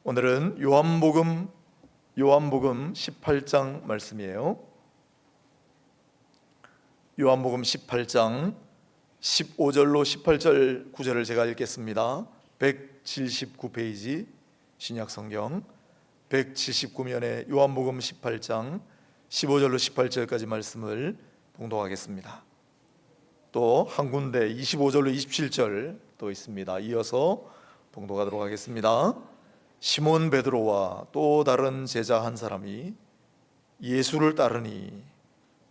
오늘은 요한복음 18장 말씀이에요. 요한복음 18장 15절로 18절 구절을 제가 읽겠습니다. 179페이지 신약성경 179면에 요한복음 18장 15절로 18절까지 말씀을 봉독하겠습니다. 또 한 군데 25절로 27절 또 있습니다. 이어서 봉독하도록 하겠습니다. 시몬 베드로와 또 다른 제자 한 사람이 예수를 따르니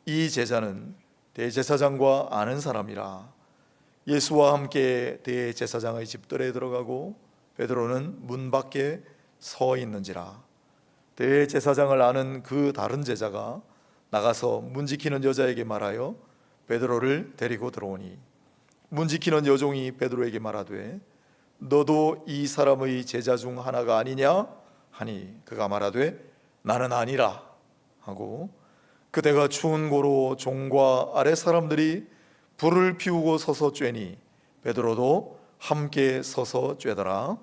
이 제자는 대제사장과 아는 사람이라. 예수와 함께 대제사장의 집들에 들어가고 베드로는 문 밖에 서 있는지라. 대제사장을 아는 그 다른 제자가 나가서 문 지키는 여자에게 말하여 베드로를 데리고 들어오니 문 지키는 여종이 베드로에게 말하되 너도 이 사람의 제자 중 하나가 아니냐 하니 그가 말하되 나는 아니라 하고, 그대가 추운 고로 종과 아랫 사람들이 불을 피우고 서서 쬐니 베드로도 함께 서서 쬐더라.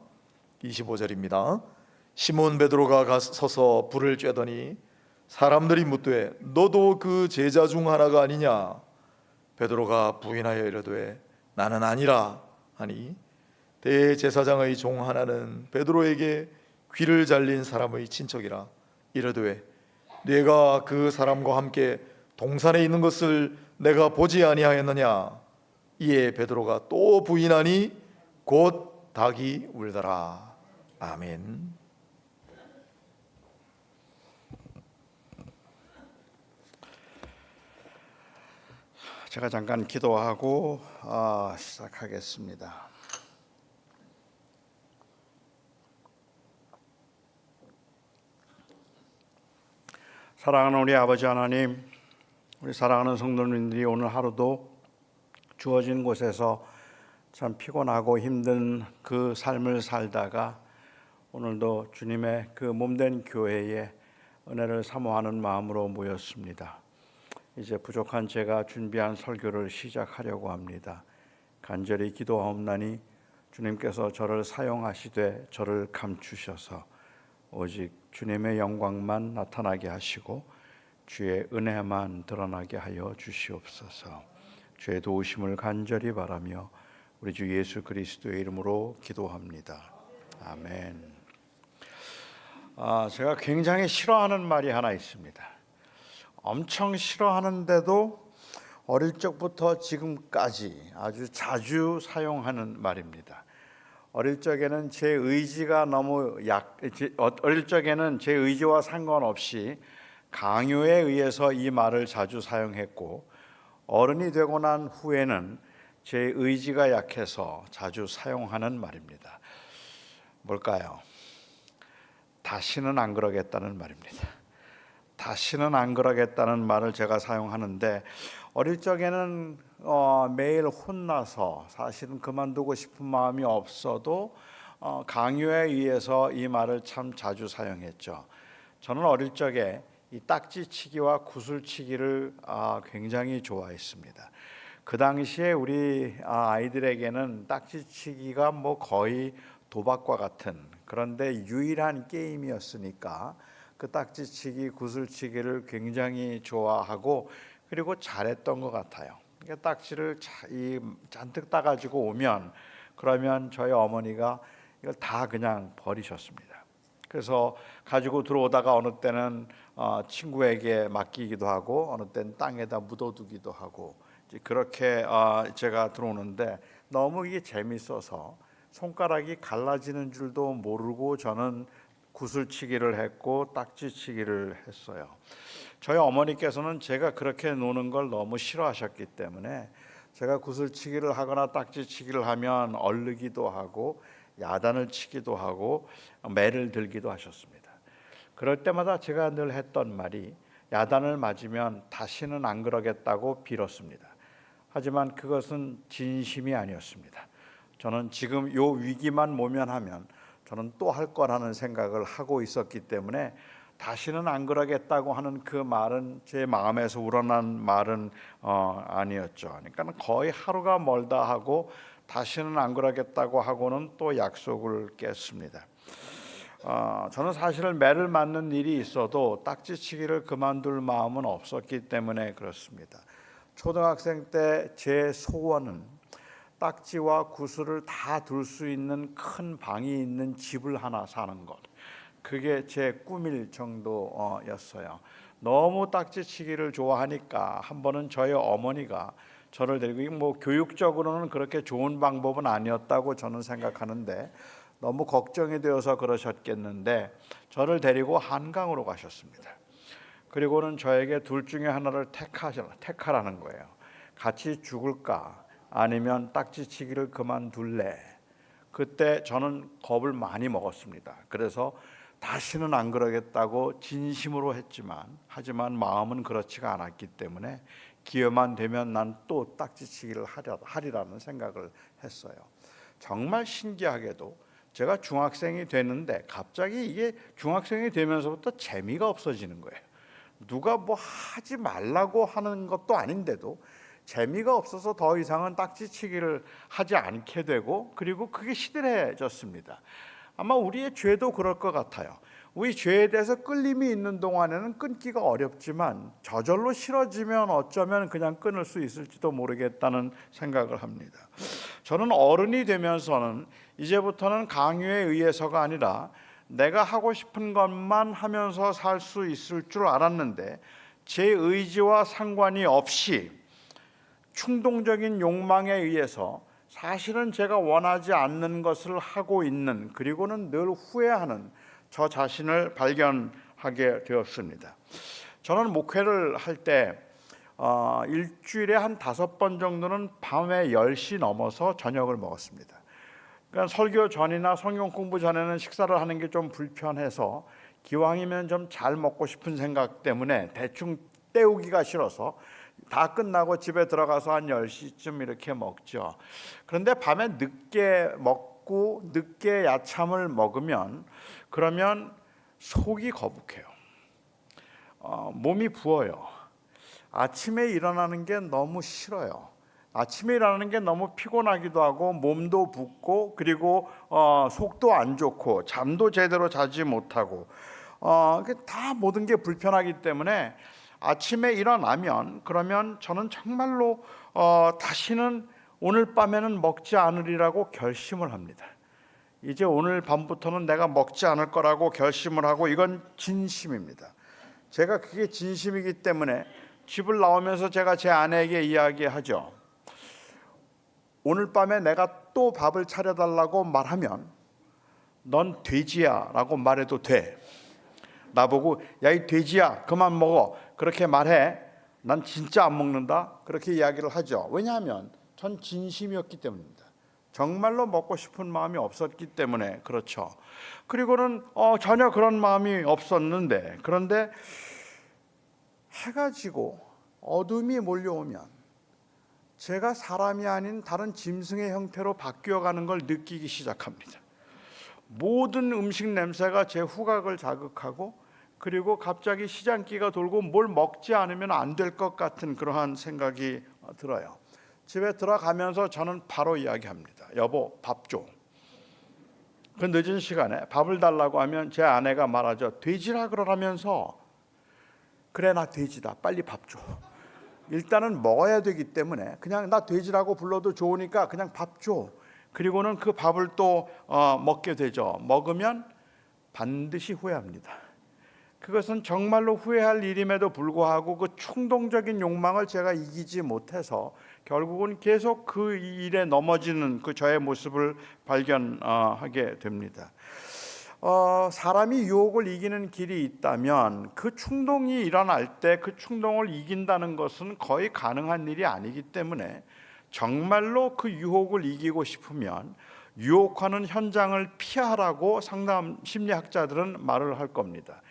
25절입니다. 시몬 베드로가 서서 불을 쬐더니 사람들이 묻되 너도 그 제자 중 하나가 아니냐. 베드로가 부인하여 이르되 나는 아니라 하니 대제사장의 종 하나는 베드로에게 귀를 잘린 사람의 친척이라 이르되 네가 그 사람과 함께 동산에 있는 것을 내가 보지 아니하였느냐. 이에 베드로가 또 부인하니 곧 닭이 울더라. 아멘. 제가 잠깐 기도하고 시작하겠습니다. 사랑하는 우리 아버지 하나님, 우리 사랑하는 성도님들이 오늘 하루도 주어진 곳에서 참 피곤하고 힘든 그 삶을 살다가 오늘도 주님의 그 몸된 교회에 은혜를 사모하는 마음으로 모였습니다. 이제 부족한 제가 준비한 설교를 시작하려고 합니다. 간절히 기도하옵나니 주님께서 저를 사용하시되 저를 감추셔서 오직 주님의 영광만 나타나게 하시고 주의 은혜만 드러나게 하여 주시옵소서. 주의 도우심을 간절히 바라며 우리 주 예수 그리스도의 이름으로 기도합니다. 아멘. 제가 굉장히 싫어하는 말이 하나 있습니다. 엄청 싫어하는데도 어릴 적부터 지금까지 아주 자주 사용하는 말입니다. 어릴 적에는 제 의지가 어릴 적에는 제 의지와 상관없이 강요에 의해서 이 말을 자주 사용했고, 어른이 되고 난 후에는 제 의지가 약해서 자주 사용하는 말입니다. 뭘까요? 다시는 안 그러겠다는 말입니다. 다시는 안 그러겠다는 말을 제가 사용하는데, 어릴 적에는 매일 혼나서 사실은 그만두고 싶은 마음이 없어도 강요에 의해서 이 말을 참 자주 사용했죠. 저는 어릴 적에 이 딱지치기와 구슬치기를 굉장히 좋아했습니다. 그 당시에 우리 아이들에게는 딱지치기가 뭐 거의 도박과 같은, 그런데 유일한 게임이었으니까 그 딱지치기, 구슬치기를 굉장히 좋아하고 그리고 잘했던 것 같아요. 그러니까 딱지를 잔뜩 따가지고 오면 그러면 저희 어머니가 이걸 다 그냥 버리셨습니다. 그래서 가지고 들어오다가 어느 때는 친구에게 맡기기도 하고 어느 때는 땅에다 묻어두기도 하고, 그렇게 제가 들어오는데 너무 이게 재밌어서 손가락이 갈라지는 줄도 모르고 저는 구슬치기를 했고 딱지치기를 했어요. 저희 어머니께서는 제가 그렇게 노는 걸 너무 싫어하셨기 때문에 제가 구슬치기를 하거나 딱지치기를 하면 얼르기도 하고 야단을 치기도 하고 매를 들기도 하셨습니다. 그럴 때마다 제가 늘 했던 말이 야단을 맞으면 다시는 안 그러겠다고 빌었습니다. 하지만 그것은 진심이 아니었습니다. 저는 지금 요 위기만 모면하면 저는 또 할 거라는 생각을 하고 있었기 때문에 다시는 안 그러겠다고 하는 그 말은 제 마음에서 우러난 말은 아니었죠. 그러니까 거의 하루가 멀다 하고 다시는 안 그러겠다고 하고는 또 약속을 깼습니다. 저는 사실 매를 맞는 일이 있어도 딱지치기를 그만둘 마음은 없었기 때문에 그렇습니다. 초등학생 때 제 소원은 딱지와 구슬을 다 둘 수 있는 큰 방이 있는 집을 하나 사는 것. 그게 제 꿈일 정도였어요. 너무 딱지치기를 좋아하니까 한 번은 저희 어머니가 저를 데리고, 뭐 교육적으로는 그렇게 좋은 방법은 아니었다고 저는 생각하는데 너무 걱정이 되어서 그러셨겠는데 저를 데리고 한강으로 가셨습니다. 그리고는 저에게 둘 중에 하나를 택하라는 거예요. 같이 죽을까 아니면 딱지치기를 그만둘래. 그때 저는 겁을 많이 먹었습니다. 그래서 다시는 안 그러겠다고 진심으로 하지만 마음은 그렇지가 않았기 때문에 기회만 되면 난 또 딱지치기를 하리라는 생각을 했어요. 정말 신기하게도 제가 중학생이 되는데 갑자기 이게 중학생이 되면서부터 재미가 없어지는 거예요. 누가 뭐 하지 말라고 하는 것도 아닌데도 재미가 없어서 더 이상은 딱지치기를 하지 않게 되고, 그리고 그게 시들해졌습니다. 아마 우리의 죄도 그럴 것 같아요. 우리 죄에 대해서 끌림이 있는 동안에는 끊기가 어렵지만 저절로 싫어지면 어쩌면 그냥 끊을 수 있을지도 모르겠다는 생각을 합니다. 저는 어른이 되면서는 이제부터는 강요에 의해서가 아니라 내가 하고 싶은 것만 하면서 살 수 있을 줄 알았는데 제 의지와 상관이 없이 충동적인 욕망에 의해서 사실은 제가 원하지 않는 것을 하고 있는, 그리고는 늘 후회하는 저 자신을 발견하게 되었습니다. 저는 목회를 할 때 일주일에 한 5번 정도는 밤에 10시 넘어서 저녁을 먹었습니다. 그러니까 설교 전이나 성경 공부 전에는 식사를 하는 게 좀 불편해서 기왕이면 좀 잘 먹고 싶은 생각 때문에 대충 때우기가 싫어서 다 끝나고 집에 들어가서 한 10시쯤 이렇게 먹죠. 그런데 밤에 늦게 먹고 늦게 야참을 먹으면 그러면 속이 거북해요. 몸이 부어요. 아침에 일어나는 게 너무 싫어요. 아침에 일어나는 게 너무 피곤하기도 하고 몸도 붓고, 그리고 속도 안 좋고 잠도 제대로 자지 못하고 다 모든 게 불편하기 때문에 아침에 일어나면 그러면 저는 정말로 다시는 오늘 밤에는 먹지 않으리라고 결심을 합니다. 이제 오늘 밤부터는 내가 먹지 않을 거라고 결심을 하고, 이건 진심입니다. 제가 그게 진심이기 때문에 집을 나오면서 제가 제 아내에게 이야기하죠. 오늘 밤에 내가 또 밥을 차려달라고 말하면 넌 돼지야 라고 말해도 돼. 나보고 야 이 돼지야 그만 먹어 그렇게 말해. 난 진짜 안 먹는다 그렇게 이야기를 하죠. 왜냐하면 전 진심이었기 때문입니다. 정말로 먹고 싶은 마음이 없었기 때문에 그렇죠. 그리고는 전혀 그런 마음이 없었는데, 그런데 해가 지고 어둠이 몰려오면 제가 사람이 아닌 다른 짐승의 형태로 바뀌어가는 걸 느끼기 시작합니다. 모든 음식 냄새가 제 후각을 자극하고, 그리고 갑자기 시장기가 돌고 뭘 먹지 않으면 안 될 것 같은 그러한 생각이 들어요. 집에 들어가면서 저는 바로 이야기합니다. 여보, 밥 줘. 그 늦은 시간에 밥을 달라고 하면 제 아내가 말하죠. 돼지라 그러라면서. 그래 나 돼지다 빨리 밥 줘. 일단은 먹어야 되기 때문에 그냥 나 돼지라고 불러도 좋으니까 그냥 밥 줘. 그리고는 그 밥을 또 먹게 되죠. 먹으면 반드시 후회합니다. 그것은 정말로 후회할 일임에도 불구하고 그 충동적인 욕망을 제가 이기지 못해서 결국은 계속 그 일에 넘어지는 그 저의 모습을 발견하게 됩니다. 사람이 유혹을 이기는 길이 있다면 그 충동이 일어날 때 그 충동을 이긴다는 것은 거의 가능한 일이 아니기 때문에 정말로 그 유혹을 이기고 싶으면 유혹하는 현장을 피하라고 상담 심리학자들은 말을 할 겁니다.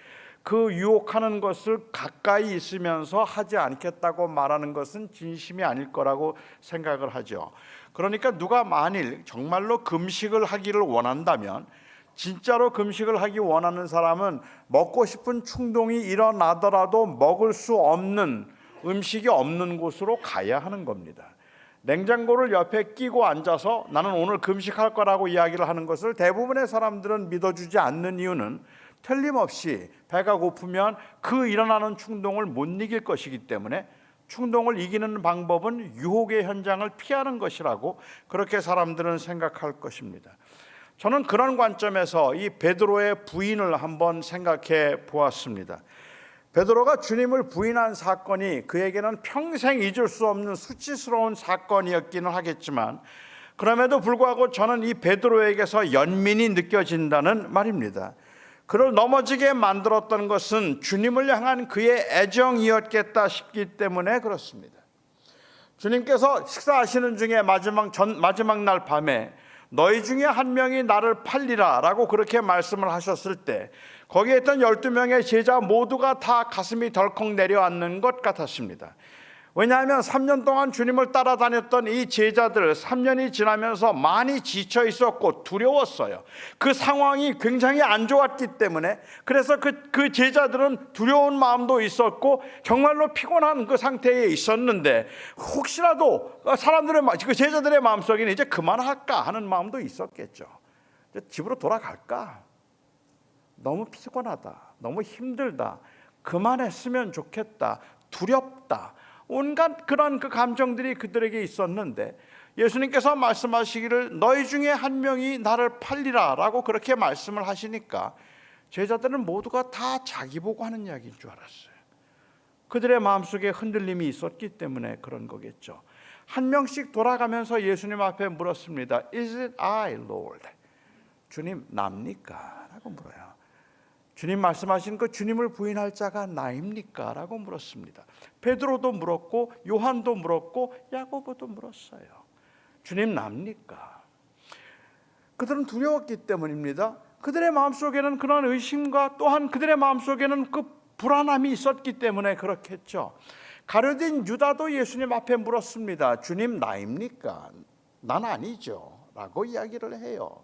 그 유혹하는 것을 가까이 있으면서 하지 않겠다고 말하는 것은 진심이 아닐 거라고 생각을 하죠. 그러니까 누가 만일 정말로 금식을 하기를 원한다면, 진짜로 금식을 하기 원하는 사람은 먹고 싶은 충동이 일어나더라도 먹을 수 없는 음식이 없는 곳으로 가야 하는 겁니다. 냉장고를 옆에 끼고 앉아서 나는 오늘 금식할 거라고 이야기를 하는 것을 대부분의 사람들은 믿어주지 않는 이유는 틀림없이 배가 고프면 그 일어나는 충동을 못 이길 것이기 때문에 충동을 이기는 방법은 유혹의 현장을 피하는 것이라고 그렇게 사람들은 생각할 것입니다. 저는 그런 관점에서 이 베드로의 부인을 한번 생각해 보았습니다. 베드로가 주님을 부인한 사건이 그에게는 평생 잊을 수 없는 수치스러운 사건이었기는 하겠지만 그럼에도 불구하고 저는 이 베드로에게서 연민이 느껴진다는 말입니다. 그를 넘어지게 만들었던 것은 주님을 향한 그의 애정이었겠다 싶기 때문에 그렇습니다. 주님께서 식사하시는 중에 마지막 날 밤에 너희 중에 한 명이 나를 팔리라 라고 그렇게 말씀을 하셨을 때 거기에 있던 12명의 제자 모두가 다 가슴이 덜컥 내려앉는 것 같았습니다. 왜냐하면 3년 동안 주님을 따라다녔던 이 제자들 3년이 지나면서 많이 지쳐 있었고 두려웠어요. 그 상황이 굉장히 안 좋았기 때문에 그래서 그 제자들은 두려운 마음도 있었고 정말로 피곤한 그 상태에 있었는데 혹시라도 그 제자들의 마음속에는 이제 그만할까 하는 마음도 있었겠죠. 이제 집으로 돌아갈까? 너무 피곤하다. 너무 힘들다. 그만했으면 좋겠다. 두렵다. 온갖 그런 그 감정들이 그들에게 있었는데 예수님께서 말씀하시기를 너희 중에 한 명이 나를 팔리라 라고 그렇게 말씀을 하시니까 제자들은 모두가 다 자기 보고 하는 이야기인 줄 알았어요. 그들의 마음속에 흔들림이 있었기 때문에 그런 거겠죠. 한 명씩 돌아가면서 예수님 앞에 물었습니다. Is it I, Lord? 주님 납니까? 라고 물어요. 주님 말씀하신 그 주님을 부인할 자가 나입니까? 라고 물었습니다. 베드로도 물었고 요한도 물었고 야고보도 물었어요. 주님 납니까? 그들은 두려웠기 때문입니다. 그들의 마음속에는 그런 의심과 또한 그들의 마음속에는 그 불안함이 있었기 때문에 그렇겠죠. 가룟 유다도 예수님 앞에 물었습니다. 주님 나입니까? 난 아니죠. 라고 이야기를 해요.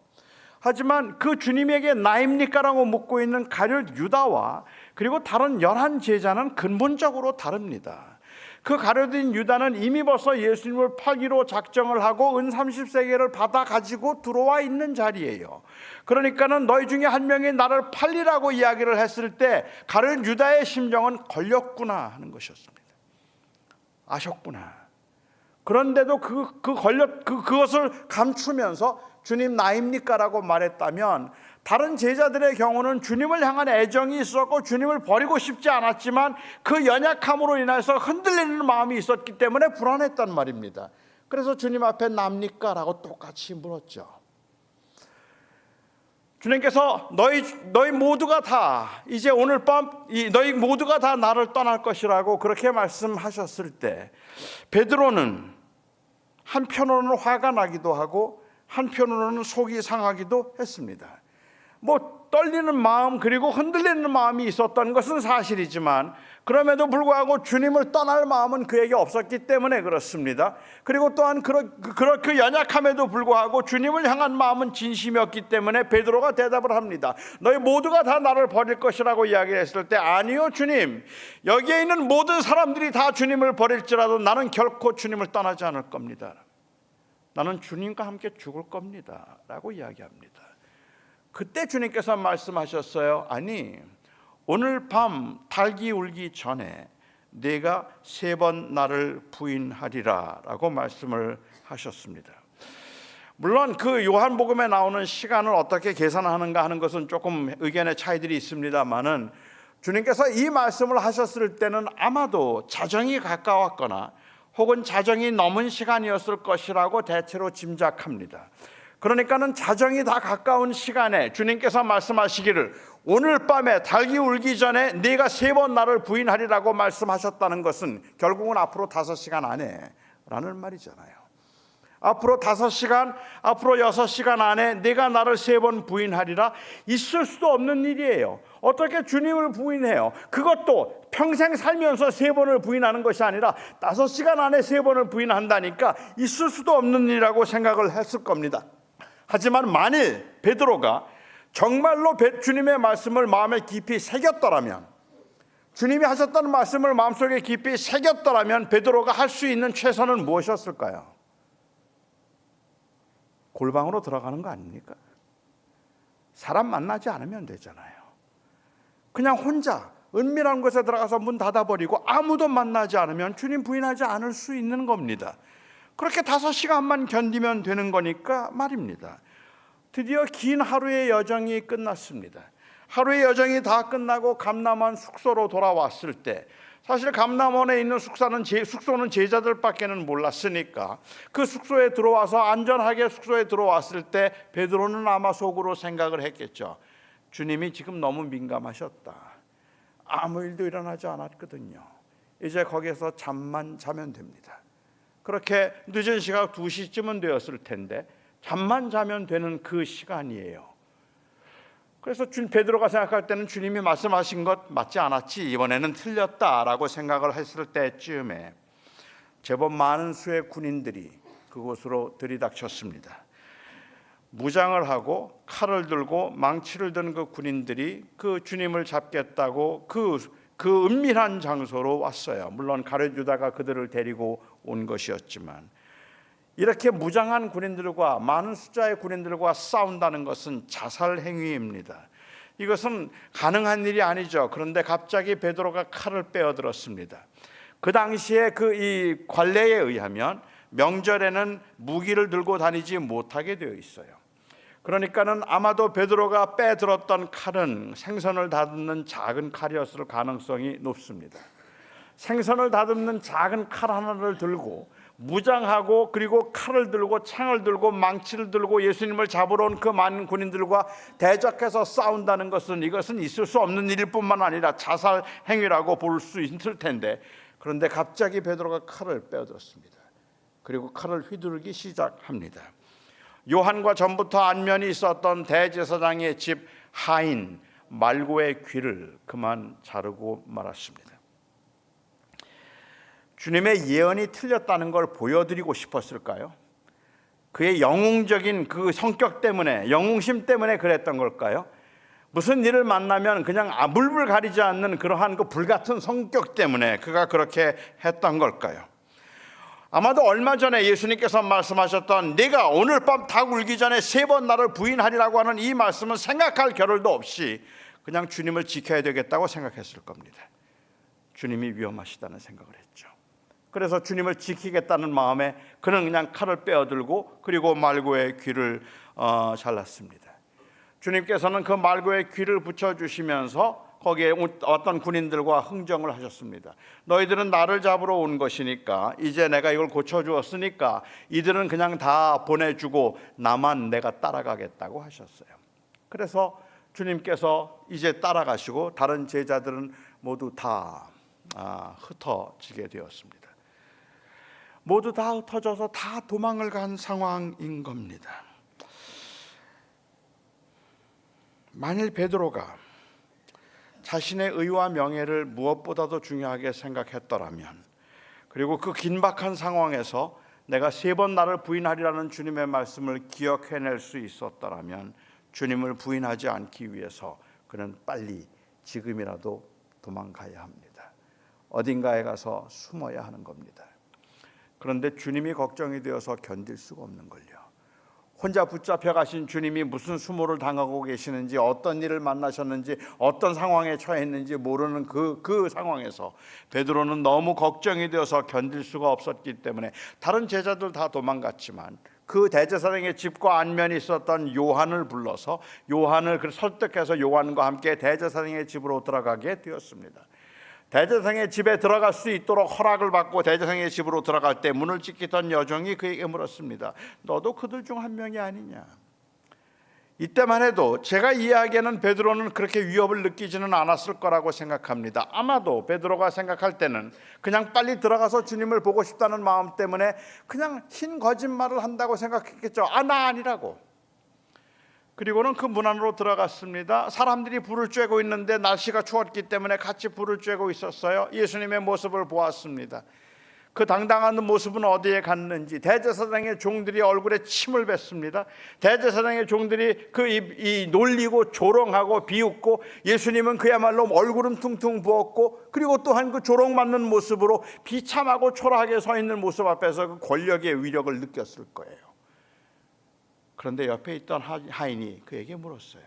하지만 그 주님에게 나입니까? 라고 묻고 있는 가룟 유다와 그리고 다른 11 제자는 근본적으로 다릅니다. 그 가룟 유다는 이미 벌써 예수님을 팔기로 작정을 하고 은 30세겔을 받아 가지고 들어와 있는 자리예요. 그러니까는 너희 중에 한 명이 나를 팔리라고 이야기를 했을 때 가룟 유다의 심정은 걸렸구나 하는 것이었습니다. 아셨구나. 그런데도 그것을 감추면서 주님 나입니까? 라고 말했다면 다른 제자들의 경우는 주님을 향한 애정이 있었고 주님을 버리고 싶지 않았지만 그 연약함으로 인해서 흔들리는 마음이 있었기 때문에 불안했단 말입니다. 그래서 주님 앞에 납니까? 라고 똑같이 물었죠. 주님께서 너희 모두가 다 이제 오늘 밤 너희 모두가 다 나를 떠날 것이라고 그렇게 말씀하셨을 때 베드로는 한편으로는 화가 나기도 하고 한편으로는 속이 상하기도 했습니다. 떨리는 마음 그리고 흔들리는 마음이 있었던 것은 사실이지만 그럼에도 불구하고 주님을 떠날 마음은 그에게 없었기 때문에 그렇습니다. 그리고 또한 그 연약함에도 불구하고 주님을 향한 마음은 진심이었기 때문에 베드로가 대답을 합니다. 너희 모두가 다 나를 버릴 것이라고 이야기했을 때 아니요 주님, 여기에 있는 모든 사람들이 다 주님을 버릴지라도 나는 결코 주님을 떠나지 않을 겁니다. 나는 주님과 함께 죽을 겁니다 라고 이야기합니다. 그때 주님께서 말씀하셨어요. 아니, 오늘 밤 닭이 울기 전에 네가 3번 나를 부인하리라 라고 말씀을 하셨습니다. 물론 그 요한복음에 나오는 시간을 어떻게 계산하는가 하는 것은 조금 의견의 차이들이 있습니다만은 주님께서 이 말씀을 하셨을 때는 아마도 자정이 가까웠거나 혹은 자정이 넘은 시간이었을 것이라고 대체로 짐작합니다. 그러니까는 자정이 다 가까운 시간에 주님께서 말씀하시기를 오늘 밤에 닭이 울기 전에 네가 3번 나를 부인하리라고 말씀하셨다는 것은 결국은 앞으로 5시간 안에 라는 말이잖아요. 앞으로 5시간, 앞으로 6시간 안에 네가 나를 3번 부인하리라. 있을 수도 없는 일이에요. 어떻게 주님을 부인해요? 그것도 평생 살면서 3번을 부인하는 것이 아니라 5시간 안에 3번을 부인한다니까 있을 수도 없는 일이라고 생각을 했을 겁니다. 하지만 만일 베드로가 정말로 주님의 말씀을 마음에 깊이 새겼더라면, 주님이 하셨다는 말씀을 마음속에 깊이 새겼더라면 베드로가 할 수 있는 최선은 무엇이었을까요? 골방으로 들어가는 거 아닙니까? 사람 만나지 않으면 되잖아요. 그냥 혼자 은밀한 곳에 들어가서 문 닫아버리고 아무도 만나지 않으면 주님 부인하지 않을 수 있는 겁니다. 그렇게 5시간만 견디면 되는 거니까 말입니다. 드디어 긴 하루의 여정이 끝났습니다. 하루의 여정이 다 끝나고 감람원 숙소로 돌아왔을 때, 사실 감람원에 있는 숙소는 제자들밖에는 몰랐으니까 그 숙소에 들어와서 안전하게 숙소에 들어왔을 때 베드로는 아마 속으로 생각을 했겠죠. 주님이 지금 너무 민감하셨다. 아무 일도 일어나지 않았거든요. 이제 거기에서 잠만 자면 됩니다. 그렇게 늦은 시각 2시쯤은 되었을 텐데 잠만 자면 되는 그 시간이에요. 그래서 베드로가 생각할 때는 주님이 말씀하신 것 맞지 않았지, 이번에는 틀렸다라고 생각을 했을 때쯤에 제법 많은 수의 군인들이 그곳으로 들이닥쳤습니다. 무장을 하고 칼을 들고 망치를 든 그 군인들이 그 주님을 잡겠다고 그 은밀한 장소로 왔어요. 물론 가룟 유다가 그들을 데리고 온 것이었지만, 이렇게 무장한 군인들과 많은 숫자의 군인들과 싸운다는 것은 자살 행위입니다. 이것은 가능한 일이 아니죠. 그런데 갑자기 베드로가 칼을 빼어들었습니다. 그 당시에 이 관례에 의하면 명절에는 무기를 들고 다니지 못하게 되어 있어요. 그러니까는 아마도 베드로가 빼들었던 칼은 생선을 다듬는 작은 칼이었을 가능성이 높습니다. 생선을 다듬는 작은 칼 하나를 들고 무장하고 그리고 칼을 들고 창을 들고 망치를 들고 예수님을 잡으러 온 그 많은 군인들과 대적해서 싸운다는 것은, 이것은 있을 수 없는 일일 뿐만 아니라 자살 행위라고 볼 수 있을 텐데, 그런데 갑자기 베드로가 칼을 빼어들었습니다. 그리고 칼을 휘두르기 시작합니다. 요한과 전부터 안면이 있었던 대제사장의 집 하인 말고의 귀를 그만 자르고 말았습니다. 주님의 예언이 틀렸다는 걸 보여드리고 싶었을까요? 그의 영웅적인 그 성격 때문에, 영웅심 때문에 그랬던 걸까요? 무슨 일을 만나면 그냥 물불 가리지 않는 그러한 그 불같은 성격 때문에 그가 그렇게 했던 걸까요? 아마도 얼마 전에 예수님께서 말씀하셨던 네가 오늘 밤 닭 울기 전에 3번 나를 부인하리라고 하는 이 말씀은 생각할 겨를도 없이 그냥 주님을 지켜야 되겠다고 생각했을 겁니다. 주님이 위험하시다는 생각을 했죠. 그래서 주님을 지키겠다는 마음에 그는 그냥 칼을 빼어들고 그리고 말고의 귀를 잘랐습니다. 주님께서는 그 말고의 귀를 붙여주시면서 거기에 어떤 군인들과 흥정을 하셨습니다. 너희들은 나를 잡으러 온 것이니까 이제 내가 이걸 고쳐주었으니까 이들은 그냥 다 보내주고 나만 내가 따라가겠다고 하셨어요. 그래서 주님께서 이제 따라가시고 다른 제자들은 모두 다 흩어지게 되었습니다. 모두 다 흩어져서 다 도망을 간 상황인 겁니다. 만일 베드로가 자신의 의와 명예를 무엇보다도 중요하게 생각했더라면, 그리고 그 긴박한 상황에서 내가 3번 나를 부인하리라는 주님의 말씀을 기억해낼 수 있었더라면 주님을 부인하지 않기 위해서 그는 빨리 지금이라도 도망가야 합니다. 어딘가에 가서 숨어야 하는 겁니다. 그런데 주님이 걱정이 되어서 견딜 수가 없는 걸요. 혼자 붙잡혀 가신 주님이 무슨 수모를 당하고 계시는지, 어떤 일을 만나셨는지, 어떤 상황에 처했는지 모르는 그 상황에서 베드로는 너무 걱정이 되어서 견딜 수가 없었기 때문에 다른 제자들 다 도망갔지만 그 대제사장의 집과 안면이 있었던 요한을 불러서 요한을 설득해서 요한과 함께 대제사장의 집으로 들어가게 되었습니다. 대제사장의 집에 들어갈 수 있도록 허락을 받고 대제사장의 집으로 들어갈 때 문을 지키던 여종이 그에게 물었습니다. 너도 그들 중 한 명이 아니냐? 이때만 해도 제가 이해하기에는 베드로는 그렇게 위협을 느끼지는 않았을 거라고 생각합니다. 아마도 베드로가 생각할 때는 그냥 빨리 들어가서 주님을 보고 싶다는 마음 때문에 그냥 흰 거짓말을 한다고 생각했겠죠. 나 아니라고. 그리고는 그 문 안으로 들어갔습니다. 사람들이 불을 쬐고 있는데 날씨가 추웠기 때문에 같이 불을 쬐고 있었어요. 예수님의 모습을 보았습니다. 그 당당한 모습은 어디에 갔는지 대제사장의 종들이 얼굴에 침을 뱉습니다. 대제사장의 종들이 이 놀리고 조롱하고 비웃고, 예수님은 그야말로 얼굴은 퉁퉁 부었고, 그리고 또한 그 조롱받는 모습으로 비참하고 초라하게 서 있는 모습 앞에서 그 권력의 위력을 느꼈을 거예요. 그런데 옆에 있던 하인이 그에게 물었어요.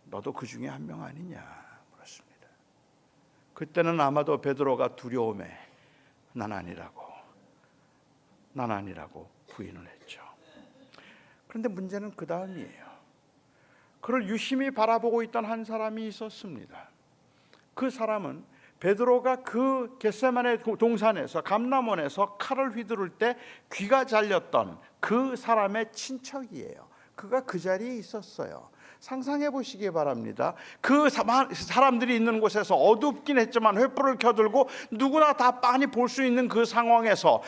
너도 그 중에 한 명 아니냐 물었습니다. 그때는 아마도 베드로가 두려움에 난 아니라고 부인을 했죠. 그런데 문제는 그 다음이에요. 그를 유심히 바라보고 있던 한 사람이 있었습니다. 그 사람은 베드로가 그 겟세마네 동산에서 감람원에서 칼을 휘두를 때 귀가 잘렸던 그 사람의 친척이에요. 그가 그 자리에 있었어요. 상상해 보시기 바랍니다. 그 사람들이 있는 곳에서 어둡긴 했지만 횃불을 켜들고 누구나 다 빤히 볼 수 있는 그 상황에서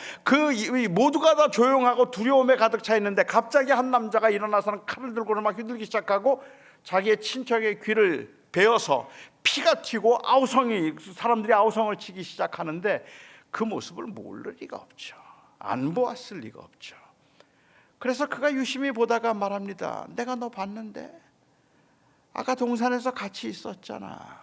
모두가 다 조용하고 두려움에 가득 차 있는데 갑자기 한 남자가 일어나서는 칼을 들고 막 휘둘기 시작하고 자기의 친척의 귀를 베어서 피가 튀고 사람들이 아우성을 치기 시작하는데 그 모습을 모를 리가 없죠. 안 보았을 리가 없죠. 그래서 그가 유심히 보다가 말합니다. 내가 너 봤는데 아까 동산에서 같이 있었잖아.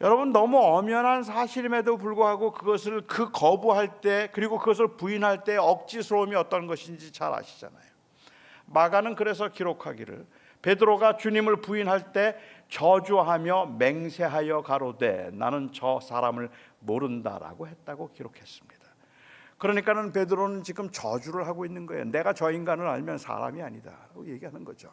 여러분, 너무 엄연한 사실임에도 불구하고 그것을 거부할 때, 그리고 그것을 부인할 때 억지스러움이 어떤 것인지 잘 아시잖아요. 마가는 그래서 기록하기를 베드로가 주님을 부인할 때 저주하며 맹세하여 가로되 나는 저 사람을 모른다라고 했다고 기록했습니다. 그러니까는 베드로는 지금 저주를 하고 있는 거예요. 내가 저 인간을 알면 사람이 아니다라고 얘기하는 거죠.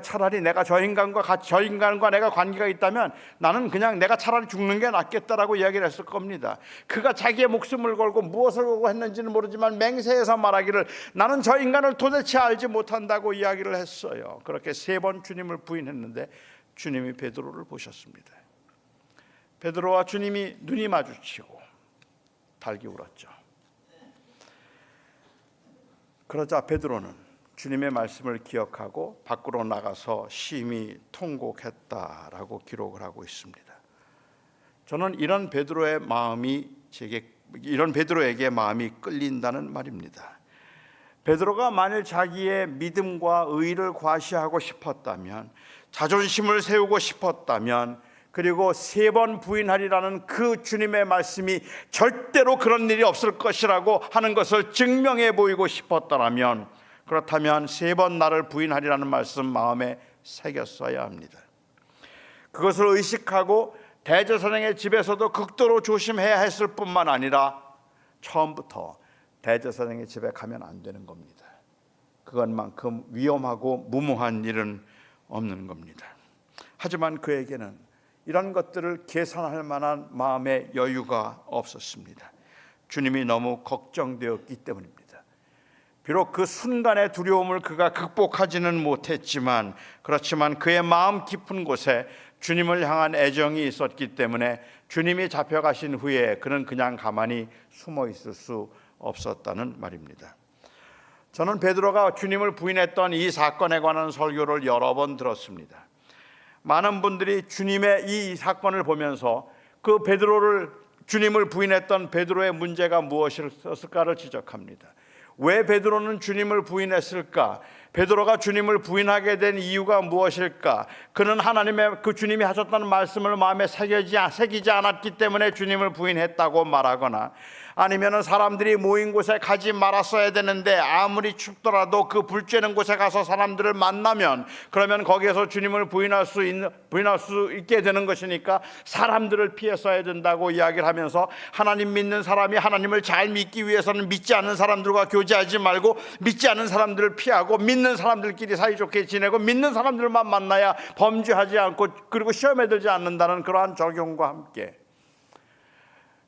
차라리 내가 저 인간과 내가 관계가 있다면 나는 그냥 내가 차라리 죽는 게 낫겠다라고 이야기를 했을 겁니다. 그가 자기의 목숨을 걸고 무엇을 걸고 했는지는 모르지만 맹세해서 말하기를 나는 저 인간을 도대체 알지 못한다고 이야기를 했어요. 그렇게 3번 주님을 부인했는데 주님이 베드로를 보셨습니다. 베드로와 주님이 눈이 마주치고 달기 울었죠. 그러자 베드로는 주님의 말씀을 기억하고 밖으로 나가서 심히 통곡했다라고 기록을 하고 있습니다. 저는 이런 베드로에게 마음이 끌린다는 말입니다. 베드로가 만일 자기의 믿음과 의를 과시하고 싶었다면, 자존심을 세우고 싶었다면, 그리고 3번 부인하리라는 그 주님의 말씀이 절대로 그런 일이 없을 것이라고 하는 것을 증명해 보이고 싶었더라면, 그렇다면 3번 나를 부인하리라는 말씀 마음에 새겼어야 합니다. 그것을 의식하고 대제사장의 집에서도 극도로 조심해야 했을 뿐만 아니라 처음부터 대제사장의 집에 가면 안 되는 겁니다. 그것만큼 위험하고 무모한 일은 없는 겁니다. 하지만 그에게는 이런 것들을 계산할 만한 마음의 여유가 없었습니다. 주님이 너무 걱정되었기 때문입니다. 비록 그 순간의 두려움을 그가 극복하지는 못했지만, 그렇지만 그의 마음 깊은 곳에 주님을 향한 애정이 있었기 때문에 주님이 잡혀가신 후에 그는 그냥 가만히 숨어 있을 수 없었다는 말입니다. 저는 베드로가 주님을 부인했던 이 사건에 관한 설교를 여러 번 들었습니다. 많은 분들이 주님의 이 사건을 보면서 그 주님을 부인했던 베드로의 문제가 무엇이었을까를 지적합니다. 왜 베드로는 주님을 부인했을까? 베드로가 주님을 부인하게 된 이유가 무엇일까? 그는 하나님의 그 주님이 하셨다는 말씀을 마음에 새기지 않았기 때문에 주님을 부인했다고 말하거나, 아니면은 사람들이 모인 곳에 가지 말았어야 되는데 아무리 춥더라도 그 불 쬐는 곳에 가서 사람들을 만나면 그러면 거기에서 주님을 부인할 수 있게 되는 것이니까 사람들을 피했어야 된다고 이야기를 하면서, 하나님 믿는 사람이 하나님을 잘 믿기 위해서는 믿지 않는 사람들과 교제하지 말고 믿지 않는 사람들을 피하고 믿는 사람들끼리 사이좋게 지내고 믿는 사람들만 만나야 범죄하지 않고 그리고 시험에 들지 않는다는 그러한 적용과 함께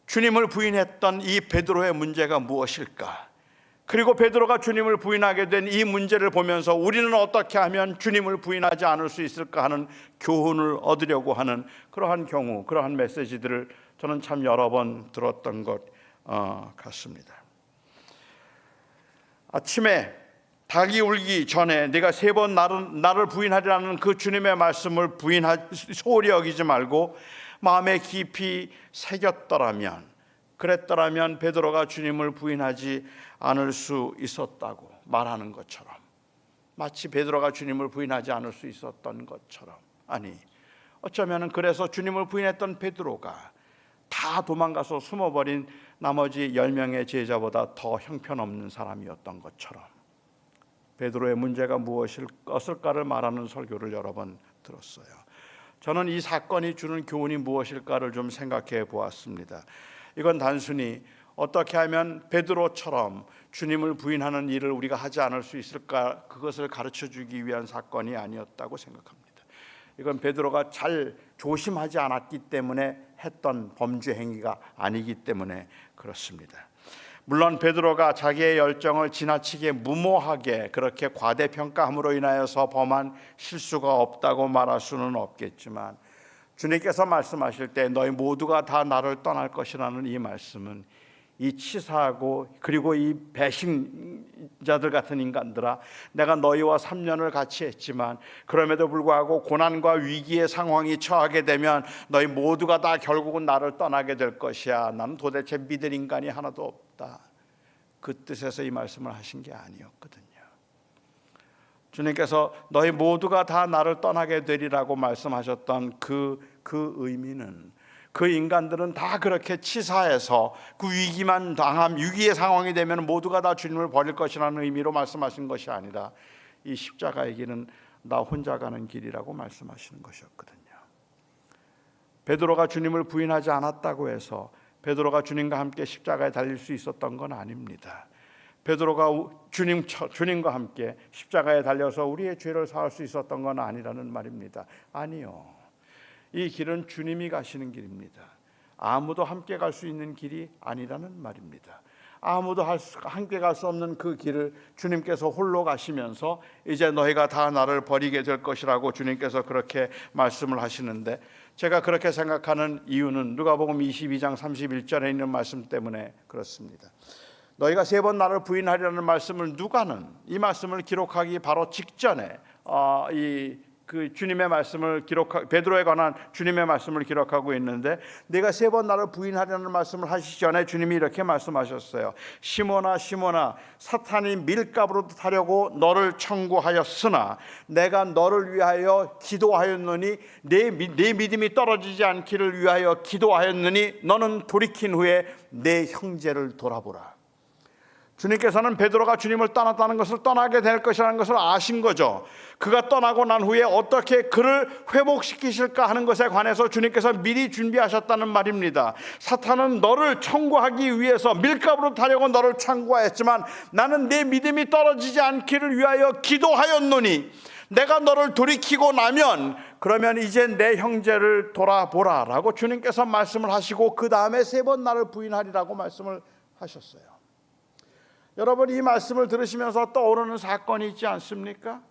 주님을 부인했던 이 베드로의 문제가 무엇일까? 그리고 베드로가 주님을 부인하게 된 이 문제를 보면서 우리는 어떻게 하면 주님을 부인하지 않을 수 있을까 하는 교훈을 얻으려고 하는 그러한 메시지들을 저는 참 여러 번 들었던 것 같습니다. 아침에 닭이 울기 전에 네가 3번 나를 부인하리라는 그 주님의 말씀을 소홀히 여기지 말고 마음에 깊이 새겼더라면, 그랬더라면 베드로가 주님을 부인하지 않을 수 있었다고 말하는 것처럼, 마치 베드로가 주님을 부인하지 않을 수 있었던 것처럼, 아니 어쩌면 그래서 주님을 부인했던 베드로가 다 도망가서 숨어버린 나머지 10명의 제자보다 더 형편없는 사람이었던 것처럼 베드로의 문제가 무엇일까를 말하는 설교를 여러 번 들었어요. 저는 이 사건이 주는 교훈이 무엇일까를 좀 생각해 보았습니다. 이건 단순히 어떻게 하면 베드로처럼 주님을 부인하는 일을 우리가 하지 않을 수 있을까, 그것을 가르쳐주기 위한 사건이 아니었다고 생각합니다. 이건 베드로가 잘 조심하지 않았기 때문에 했던 범죄 행위가 아니기 때문에 그렇습니다. 물론 베드로가 자기의 열정을 지나치게 무모하게 그렇게 과대평가함으로 인하여서 범한 실수가 없다고 말할 수는 없겠지만, 주님께서 말씀하실 때 너희 모두가 다 나를 떠날 것이라는 이 말씀은 이 치사하고 그리고 이 배신자들 같은 인간들아, 내가 너희와 3년을 같이 했지만 그럼에도 불구하고 고난과 위기의 상황이 처하게 되면 너희 모두가 다 결국은 나를 떠나게 될 것이야. 나는 도대체 믿을 인간이 하나도 없다. 그 뜻에서 이 말씀을 하신 게 아니었거든요. 주님께서 너희 모두가 다 나를 떠나게 되리라고 말씀하셨던 그 의미는, 그 인간들은 다 그렇게 치사해서 그 위기만 위기의 상황이 되면 모두가 다 주님을 버릴 것이라는 의미로 말씀하신 것이 아니라 이 십자가의 길은 나 혼자 가는 길이라고 말씀하시는 것이었거든요. 베드로가 주님을 부인하지 않았다고 해서 베드로가 주님과 함께 십자가에 달릴 수 있었던 건 아닙니다. 베드로가 주님과 함께 십자가에 달려서 우리의 죄를 사할 수 있었던 건 아니라는 말입니다. 아니요. 이 길은 주님이 가시는 길입니다. 아무도 함께 갈 수 있는 길이 아니라는 말입니다. 아무도 함께 갈 수 없는 그 길을 주님께서 홀로 가시면서 이제 너희가 다 나를 버리게 될 것이라고 주님께서 그렇게 말씀을 하시는데, 제가 그렇게 생각하는 이유는 누가복음 22장 31절에 있는 말씀 때문에 그렇습니다. 너희가 3번 나를 부인하리라는 말씀을 누가는 이 말씀을 기록하기 바로 직전에 그 주님의 말씀을 베드로에 관한 주님의 말씀을 기록하고 있는데, 네가 3번 나를 부인하려는 말씀을 하시기 전에 주님이 이렇게 말씀하셨어요. 시몬아 시몬아, 사탄이 밀가부로 타려고 너를 청구하였으나 내가 너를 위하여 기도하였느니, 내 믿음이 떨어지지 않기를 위하여 기도하였느니 너는 돌이킨 후에 내 형제를 돌아보라. 주님께서는 베드로가 주님을 떠났다는 것을, 떠나게 될 것이라는 것을 아신 거죠. 그가 떠나고 난 후에 어떻게 그를 회복시키실까 하는 것에 관해서 주님께서 미리 준비하셨다는 말입니다. 사탄은 너를 청구하기 위해서 밀가부로 타려고 너를 청구하였지만 나는 내 믿음이 떨어지지 않기를 위하여 기도하였노니, 내가 너를 돌이키고 나면 그러면 이제 내 형제를 돌아보라 라고 주님께서 말씀을 하시고, 그 다음에 3번 나를 부인하리라고 말씀을 하셨어요. 여러분, 이 말씀을 들으시면서 떠오르는 사건이 있지 않습니까?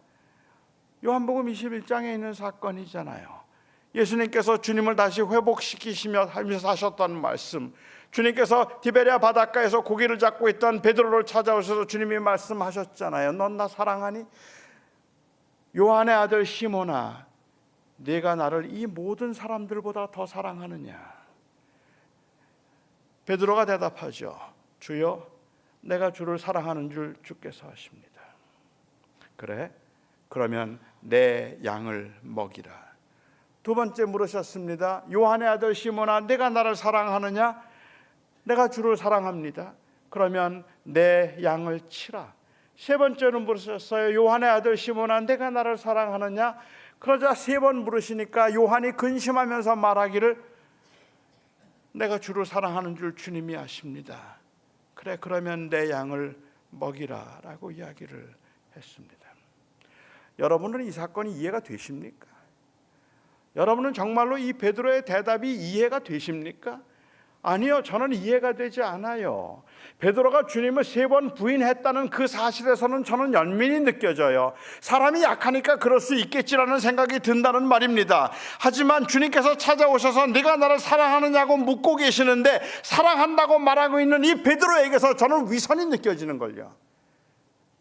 요한복음 21장에 있는 사건이잖아요. 예수님께서 주님을 다시 회복시키시며 하면서 하셨던 말씀, 주님께서 디베랴 바닷가에서 고기를 잡고 있던 베드로를 찾아오셔서 주님이 말씀하셨잖아요. 넌 나 사랑하니? 요한의 아들 시몬아, 네가 나를 이 모든 사람들보다 더 사랑하느냐? 베드로가 대답하죠. 주여, 내가 주를 사랑하는 줄 주께서 아십니다. 그래? 그러면 내 양을 먹이라. 2번째 물으셨습니다. 요한의 아들 시몬아, 내가 나를 사랑하느냐? 내가 주를 사랑합니다. 그러면 내 양을 치라. 3번째는 물으셨어요. 요한의 아들 시몬아, 내가 나를 사랑하느냐? 그러자 3번 물으시니까 요한이 근심하면서 말하기를, 내가 주를 사랑하는 줄 주님이 아십니다. 그래, 그러면 내 양을 먹이라 라고 이야기를 했습니다. 여러분은 이 사건이 이해가 되십니까? 여러분은 정말로 이 베드로의 대답이 이해가 되십니까? 아니요, 저는 이해가 되지 않아요. 베드로가 주님을 3번 부인했다는 그 사실에서는 저는 연민이 느껴져요. 사람이 약하니까 그럴 수 있겠지라는 생각이 든다는 말입니다. 하지만 주님께서 찾아오셔서 네가 나를 사랑하느냐고 묻고 계시는데, 사랑한다고 말하고 있는 이 베드로에게서 저는 위선이 느껴지는 걸요.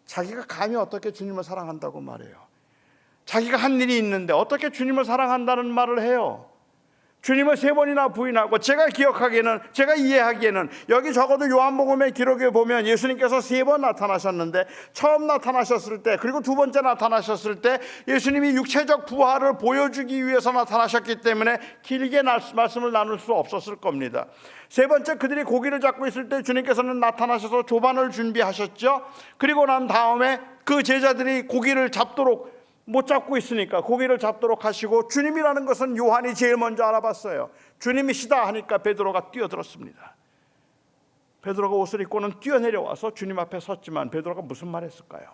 자기가 감히 어떻게 주님을 사랑한다고 말해요? 자기가 한 일이 있는데 어떻게 주님을 사랑한다는 말을 해요? 주님을 3번이나 부인하고, 제가 기억하기에는, 제가 이해하기에는 여기 적어도 요한복음의 기록에 보면 예수님께서 3번 나타나셨는데, 처음 나타나셨을 때 그리고 2번째 나타나셨을 때 예수님이 육체적 부활을 보여주기 위해서 나타나셨기 때문에 길게 말씀을 나눌 수 없었을 겁니다. 3번째, 그들이 고기를 잡고 있을 때 주님께서는 나타나셔서 조반을 준비하셨죠. 그리고 난 다음에 그 제자들이 고기를 잡도록 못 잡고 있으니까 고기를 잡도록 하시고, 주님이라는 것은 요한이 제일 먼저 알아봤어요. 주님이시다 하니까 베드로가 뛰어들었습니다. 베드로가 옷을 입고는 뛰어내려와서 주님 앞에 섰지만 베드로가 무슨 말 했을까요?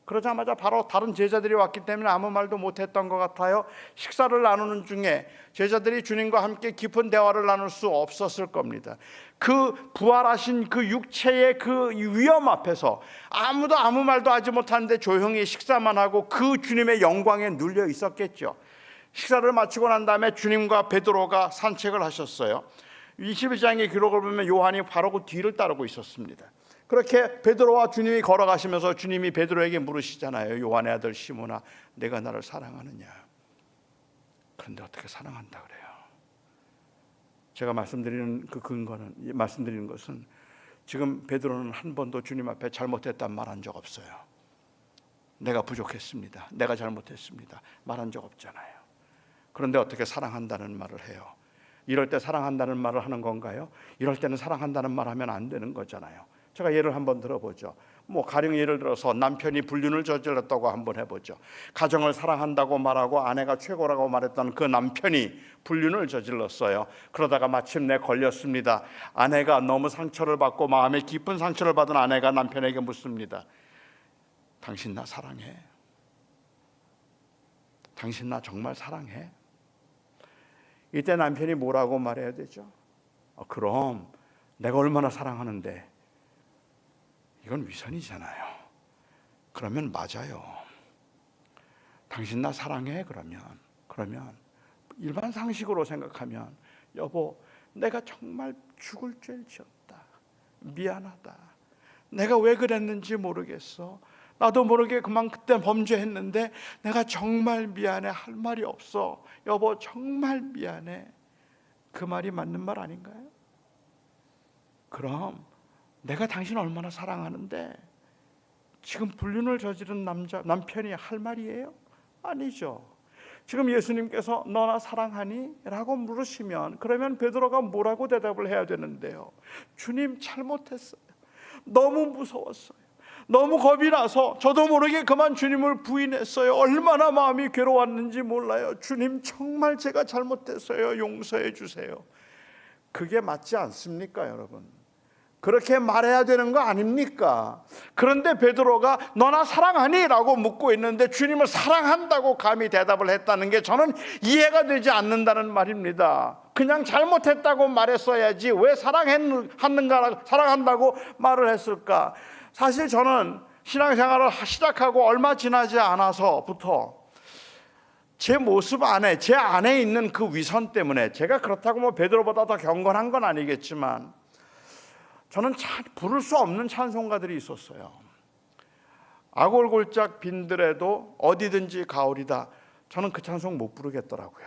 그러자마자 바로 다른 제자들이 왔기 때문에 아무 말도 못했던 것 같아요. 식사를 나누는 중에 제자들이 주님과 함께 깊은 대화를 나눌 수 없었을 겁니다. 그 부활하신 그 육체의 그 위험 앞에서 아무도 아무 말도 하지 못하는데 조용히 식사만 하고 그 주님의 영광에 눌려 있었겠죠. 식사를 마치고 난 다음에 주님과 베드로가 산책을 하셨어요. 21장의 기록을 보면 요한이 바로 그 뒤를 따르고 있었습니다. 그렇게 베드로와 주님이 걸어가시면서 주님이 베드로에게 물으시잖아요. 요한의 아들 시몬아, 내가 나를 사랑하느냐? 그런데 어떻게 사랑한다 그래요? 제가 말씀드리는 그 근거는, 말씀드리는 것은, 지금 베드로는 한 번도 주님 앞에 잘못했단 말한 적 없어요. 내가 부족했습니다, 내가 잘못했습니다 말한 적 없잖아요. 그런데 어떻게 사랑한다는 말을 해요? 이럴 때 사랑한다는 말을 하는 건가요? 이럴 때는 사랑한다는 말 하면 안 되는 거잖아요. 제가 예를 한번 들어보죠. 가령 예를 들어서 남편이 불륜을 저질렀다고 한번 해보죠. 가정을 사랑한다고 말하고 아내가 최고라고 말했던 그 남편이 불륜을 저질렀어요. 그러다가 마침내 걸렸습니다. 아내가 너무 상처를 받고 마음에 깊은 상처를 받은 아내가 남편에게 묻습니다. 당신 나 사랑해? 당신 나 정말 사랑해? 이때 남편이 뭐라고 말해야 되죠? 그럼 내가 얼마나 사랑하는데. 이건 위선이잖아요. 그러면 맞아요. 당신 나 사랑해? 그러면 일반 상식으로 생각하면, 여보, 내가 정말 죽을 죄를 지었다, 미안하다, 내가 왜 그랬는지 모르겠어, 나도 모르게 그때 범죄했는데 내가 정말 미안해, 할 말이 없어, 여보 정말 미안해. 그 말이 맞는 말 아닌가요? 그럼 내가 당신 얼마나 사랑하는데 지금 불륜을 저지른 남편이 할 말이에요? 아니죠. 지금 예수님께서 너나 사랑하니? 라고 물으시면, 그러면 베드로가 뭐라고 대답을 해야 되는데요? 주님, 잘못했어요. 너무 무서웠어요. 너무 겁이 나서 저도 모르게 그만 주님을 부인했어요. 얼마나 마음이 괴로웠는지 몰라요. 주님, 정말 제가 잘못했어요. 용서해 주세요. 그게 맞지 않습니까, 여러분? 그렇게 말해야 되는 거 아닙니까? 그런데 베드로가 너나 사랑하니? 라고 묻고 있는데 주님을 사랑한다고 감히 대답을 했다는 게 저는 이해가 되지 않는다는 말입니다. 그냥 잘못했다고 말했어야지 왜 사랑한다고 말을 했을까? 사실 저는 신앙생활을 시작하고 얼마 지나지 않아서부터 제 모습 안에, 제 안에 있는 그 위선 때문에, 제가 그렇다고 베드로보다 더 경건한 건 아니겠지만 저는 부를 수 없는 찬송가들이 있었어요. 아골골짝 빈들에도 어디든지 가오리다. 저는 그 찬송 못 부르겠더라고요.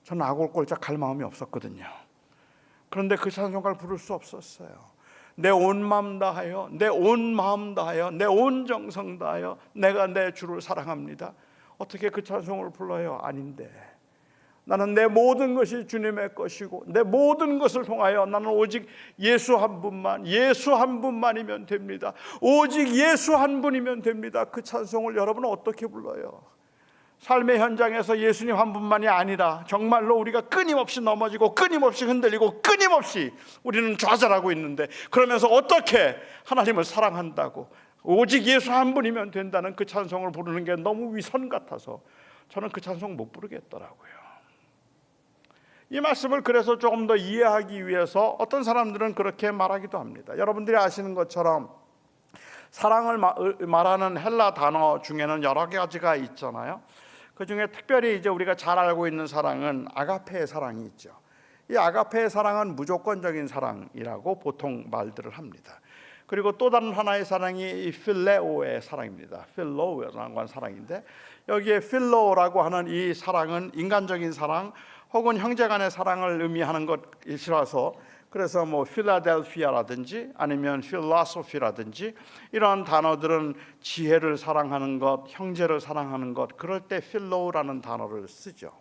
저는 아골골짝 갈 마음이 없었거든요. 그런데 그 찬송가를 부를 수 없었어요. 내 온 마음 다하여, 내 온 마음 다하여, 내 온 정성 다하여 내가 내 주를 사랑합니다. 어떻게 그 찬송을 불러요? 아닌데, 나는 내 모든 것이 주님의 것이고 내 모든 것을 통하여 나는 오직 예수 한 분만이면 됩니다. 오직 예수 한 분이면 됩니다. 그 찬송을 여러분은 어떻게 불러요? 삶의 현장에서 예수님 한 분만이 아니라 정말로 우리가 끊임없이 넘어지고 끊임없이 흔들리고 끊임없이 우리는 좌절하고 있는데, 그러면서 어떻게 하나님을 사랑한다고 오직 예수 한 분이면 된다는 그 찬송을 부르는 게 너무 위선 같아서 저는 그 찬송 못 부르겠더라고요. 이 말씀을 그래서 조금 더 이해하기 위해서 어떤 사람들은 그렇게 말하기도 합니다. 여러분들이 아시는 것처럼 사랑을 말하는 헬라 단어 중에는 여러 가지가 있잖아요. 그 중에 특별히 이제 우리가 잘 알고 있는 사랑은 아가페의 사랑이 있죠. 이 아가페의 사랑은 무조건적인 사랑이라고 보통 말들을 합니다. 그리고 또 다른 하나의 사랑이 이 필레오의 사랑입니다. 필로라는 건 사랑인데, 여기에 필로라고 하는 이 사랑은 인간적인 사랑, 혹은 형제간의 사랑을 의미하는 것이라서 그래서 뭐 필라델피아라든지 아니면 필로소피라든지 이런 단어들은 지혜를 사랑하는 것, 형제를 사랑하는 것, 그럴 때 필로라는 단어를 쓰죠.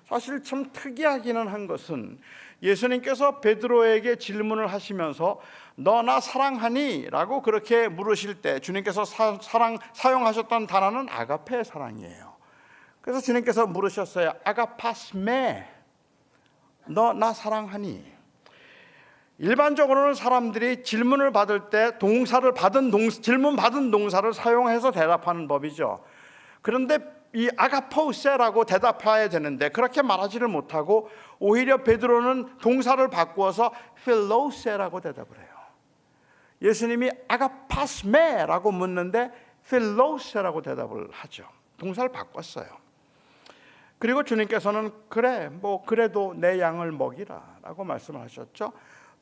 사실 참 특이하기는 한 것은 예수님께서 베드로에게 질문을 하시면서 너 나 사랑하니? 라고 그렇게 물으실 때 주님께서 사용하셨던 단어는 아가페 사랑이에요. 그래서 주님께서 물으셨어요. 아가파스메, 너 나 사랑하니? 일반적으로는 사람들이 질문을 받을 때 질문 받은 동사를 사용해서 대답하는 법이죠. 그런데 이 아가포세라고 대답해야 되는데 그렇게 말하지를 못하고 오히려 베드로는 동사를 바꾸어서 필로세라고 대답을 해요. 예수님이 아가파스메라고 묻는데 필로세라고 대답을 하죠. 동사를 바꿨어요. 그리고 주님께서는 그래, 뭐 그래도 내 양을 먹이라라고 말씀하셨죠.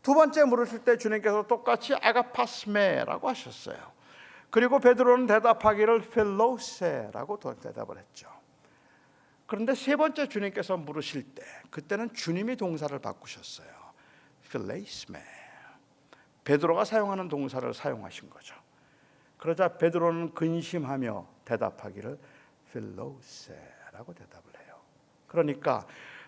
두 번째 물으실 때 주님께서 똑같이 아가파스메라고 하셨어요. 그리고 베드로는 대답하기를 필로세라고 대답을 했죠. 그런데 세 번째 주님께서 물으실 때 그때는 주님이 동사를 바꾸셨어요. 필레이스메. 베드로가 사용하는 동사를 사용하신 거죠. 그러자 베드로는 근심하며 대답하기를 필로세라고 대답을 해요. 그러니까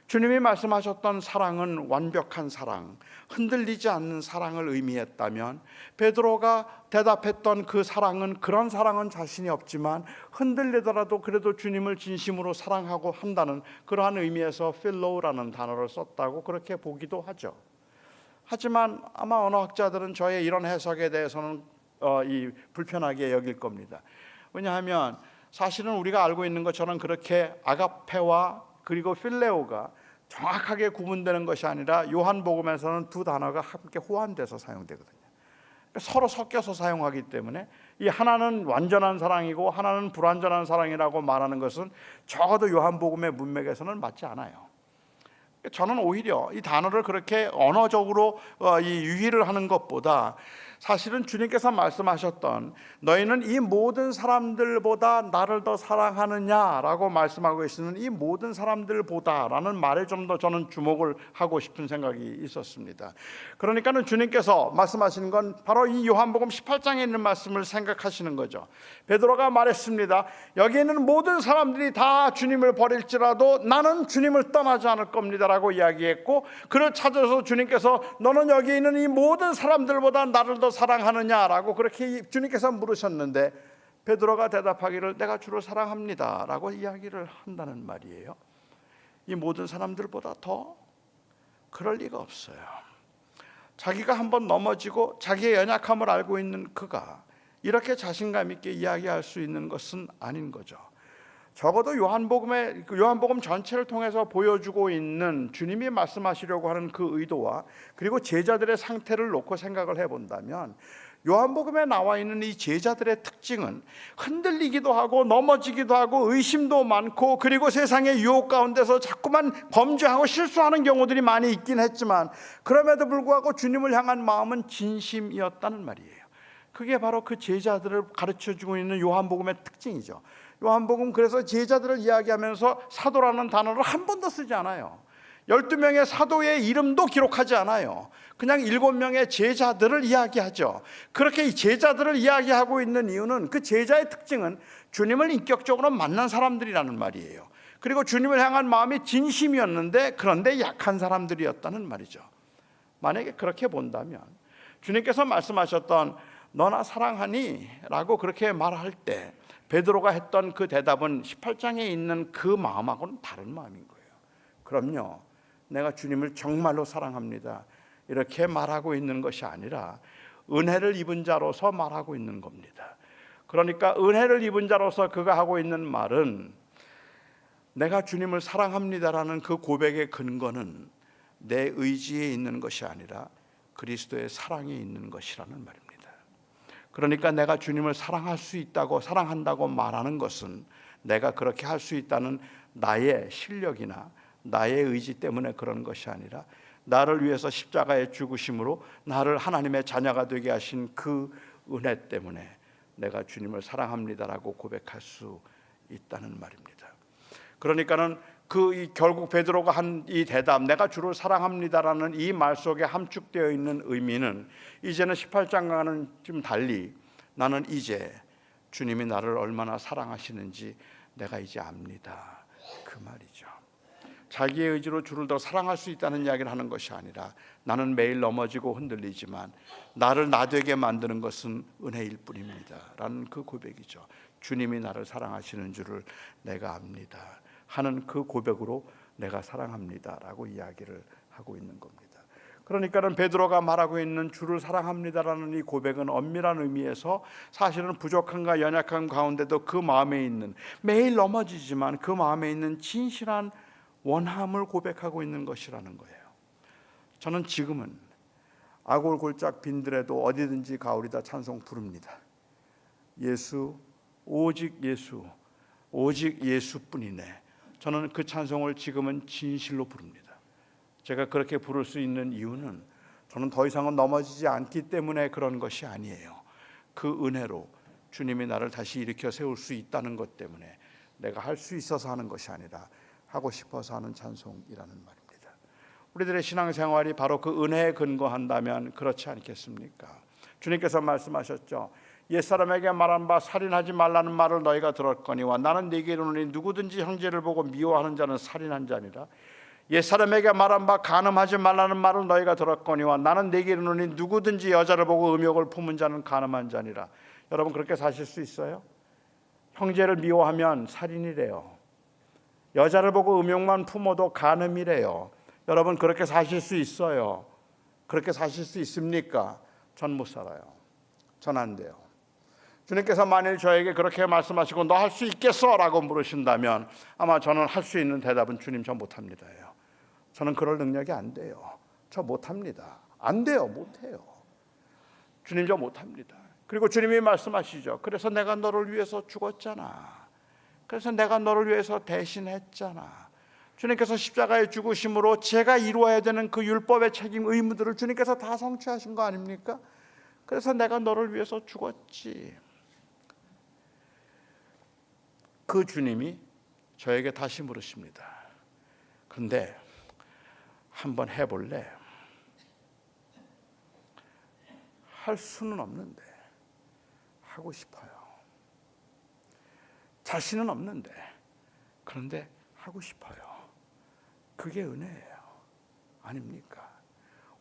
주님이 말씀하셨던 사랑은 완벽한 사랑, 흔들리지 않는 사랑을 의미했다면 베드로가 대답했던 그 사랑은 그런 사랑은 자신이 없지만 흔들리더라도 그래도 주님을 진심으로 사랑하고 한다는 그러한 의미에서 필로라는 단어를 썼다고 그렇게 보기도 하죠. 하지만 아마 언어학자들은 저의 이런 해석에 대해서는 불편하게 여길 겁니다. 왜냐하면 사실은 우리가 알고 있는 것처럼 그렇게 아가페와 그리고 필레오가 정확하게 구분되는 것이 아니라 요한복음에서는 두 단어가 함께 호환돼서 사용되거든요. 서로 섞여서 사용하기 때문에 이 하나는 완전한 사랑이고 하나는 불완전한 사랑이라고 말하는 것은 적어도 요한복음의 문맥에서는 맞지 않아요. 저는 오히려 이 단어를 그렇게 언어적으로 유희를 하는 것보다 사실은 주님께서 말씀하셨던 너희는 이 모든 사람들보다 나를 더 사랑하느냐라고 말씀하고 계시는 이 모든 사람들보다라는 말에 좀 더 저는 주목을 하고 싶은 생각이 있었습니다. 그러니까는 주님께서 말씀하시는 건 바로 이 요한복음 18장에 있는 말씀을 생각하시는 거죠. 베드로가 말했습니다. 여기 있는 모든 사람들이 다 주님을 버릴지라도 나는 주님을 떠나지 않을 겁니다라고 이야기했고, 그를 찾아서 주님께서 너는 여기 있는 이 모든 사람들보다 나를 더 사랑하느냐라고 그렇게 주님께서 물으셨는데 베드로가 대답하기를 내가 주를 사랑합니다라고 이야기를 한다는 말이에요. 이 모든 사람들보다 더? 그럴 리가 없어요. 자기가 한번 넘어지고 자기의 연약함을 알고 있는 그가 이렇게 자신감 있게 이야기할 수 있는 것은 아닌 거죠. 적어도 요한복음 전체를 통해서 보여주고 있는 주님이 말씀하시려고 하는 그 의도와 그리고 제자들의 상태를 놓고 생각을 해본다면 요한복음에 나와 있는 이 제자들의 특징은 흔들리기도 하고 넘어지기도 하고 의심도 많고 그리고 세상의 유혹 가운데서 자꾸만 범죄하고 실수하는 경우들이 많이 있긴 했지만 그럼에도 불구하고 주님을 향한 마음은 진심이었다는 말이에요. 그게 바로 그 제자들을 가르쳐주고 있는 요한복음의 특징이죠. 요한복음 그래서 제자들을 이야기하면서 사도라는 단어를 한 번도 쓰지 않아요. 12명의 사도의 이름도 기록하지 않아요. 그냥 7명의 제자들을 이야기하죠. 그렇게 이 제자들을 이야기하고 있는 이유는 그 제자의 특징은 주님을 인격적으로 만난 사람들이라는 말이에요. 그리고 주님을 향한 마음이 진심이었는데 그런데 약한 사람들이었다는 말이죠. 만약에 그렇게 본다면 주님께서 말씀하셨던 너나 사랑하니? 라고 그렇게 말할 때 베드로가 했던 그 대답은 18장에 있는 그 마음하고는 다른 마음인 거예요. 그럼요, 내가 주님을 정말로 사랑합니다 이렇게 말하고 있는 것이 아니라 은혜를 입은 자로서 말하고 있는 겁니다. 그러니까 은혜를 입은 자로서 그가 하고 있는 말은 내가 주님을 사랑합니다라는 그 고백의 근거는 내 의지에 있는 것이 아니라 그리스도의 사랑에 있는 것이라는 말입니다. 그러니까 내가 주님을 사랑한다고 말하는 것은 내가 그렇게 할 수 있다는 나의 실력이나 나의 의지 때문에 그런 것이 아니라 나를 위해서 십자가의 죽으심으로 나를 하나님의 자녀가 되게 하신 그 은혜 때문에 내가 주님을 사랑합니다라고 고백할 수 있다는 말입니다. 그러니까는 결국 베드로가 한 이 대답, 내가 주를 사랑합니다라는 이 말 속에 함축되어 있는 의미는 이제는 18장과는 좀 달리 나는 이제 주님이 나를 얼마나 사랑하시는지 내가 이제 압니다, 그 말이죠. 자기의 의지로 주를 더 사랑할 수 있다는 이야기를 하는 것이 아니라 나는 매일 넘어지고 흔들리지만 나를 나되게 만드는 것은 은혜일 뿐입니다 라는 그 고백이죠. 주님이 나를 사랑하시는 줄을 내가 압니다 하는 그 고백으로 내가 사랑합니다 라고 이야기를 하고 있는 겁니다. 그러니까는 베드로가 말하고 있는 주를 사랑합니다라는 이 고백은 엄밀한 의미에서 사실은 부족함과 연약함 가운데도 그 마음에 있는, 매일 넘어지지만 그 마음에 있는 진실한 원함을 고백하고 있는 것이라는 거예요. 저는 지금은 아골골짝 빈들에도 어디든지 가오리다 찬송 부릅니다. 예수, 오직 예수, 오직 예수뿐이네. 저는 그 찬송을 지금은 진실로 부릅니다. 제가 그렇게 부를 수 있는 이유는 저는 더 이상은 넘어지지 않기 때문에 그런 것이 아니에요. 그 은혜로 주님이 나를 다시 일으켜 세울 수 있다는 것 때문에 내가 할 수 있어서 하는 것이 아니라 하고 싶어서 하는 찬송이라는 말입니다. 우리들의 신앙생활이 바로 그 은혜에 근거한다면 그렇지 않겠습니까? 주님께서 말씀하셨죠. 옛사람에게 말한 바 살인하지 말라는 말을 너희가 들었거니와 나는 네게 이르노니 누구든지 형제를 보고 미워하는 자는 살인한 자니라. 옛사람에게 말한 바 간음하지 말라는 말을 너희가 들었거니와 나는 네게 이르노니 누구든지 여자를 보고 음욕을 품은 자는 간음한 자니라. 여러분 그렇게 사실 수 있어요? 형제를 미워하면 살인이래요. 여자를 보고 음욕만 품어도 간음이래요. 여러분 그렇게 사실 수 있어요? 그렇게 사실 수 있습니까? 전 못 살아요. 전 안 돼요. 주님께서 만일 저에게 그렇게 말씀하시고 너 할 수 있겠어? 라고 물으신다면 아마 저는 할 수 있는 대답은 주님 저 못합니다예요. 저는 그럴 능력이 안 돼요. 저 못합니다. 안 돼요. 못해요. 주님 저 못합니다. 그리고 주님이 말씀하시죠. 그래서 내가 너를 위해서 죽었잖아. 그래서 내가 너를 위해서 대신했잖아. 주님께서 십자가에 죽으심으로 제가 이루어야 되는 그 율법의 책임 의무들을 주님께서 다 성취하신 거 아닙니까? 그래서 내가 너를 위해서 죽었지. 그 주님이 저에게 다시 물으십니다. 그런데 한번 해볼래? 할 수는 없는데 하고 싶어요. 자신은 없는데 그런데 하고 싶어요. 그게 은혜예요. 아닙니까?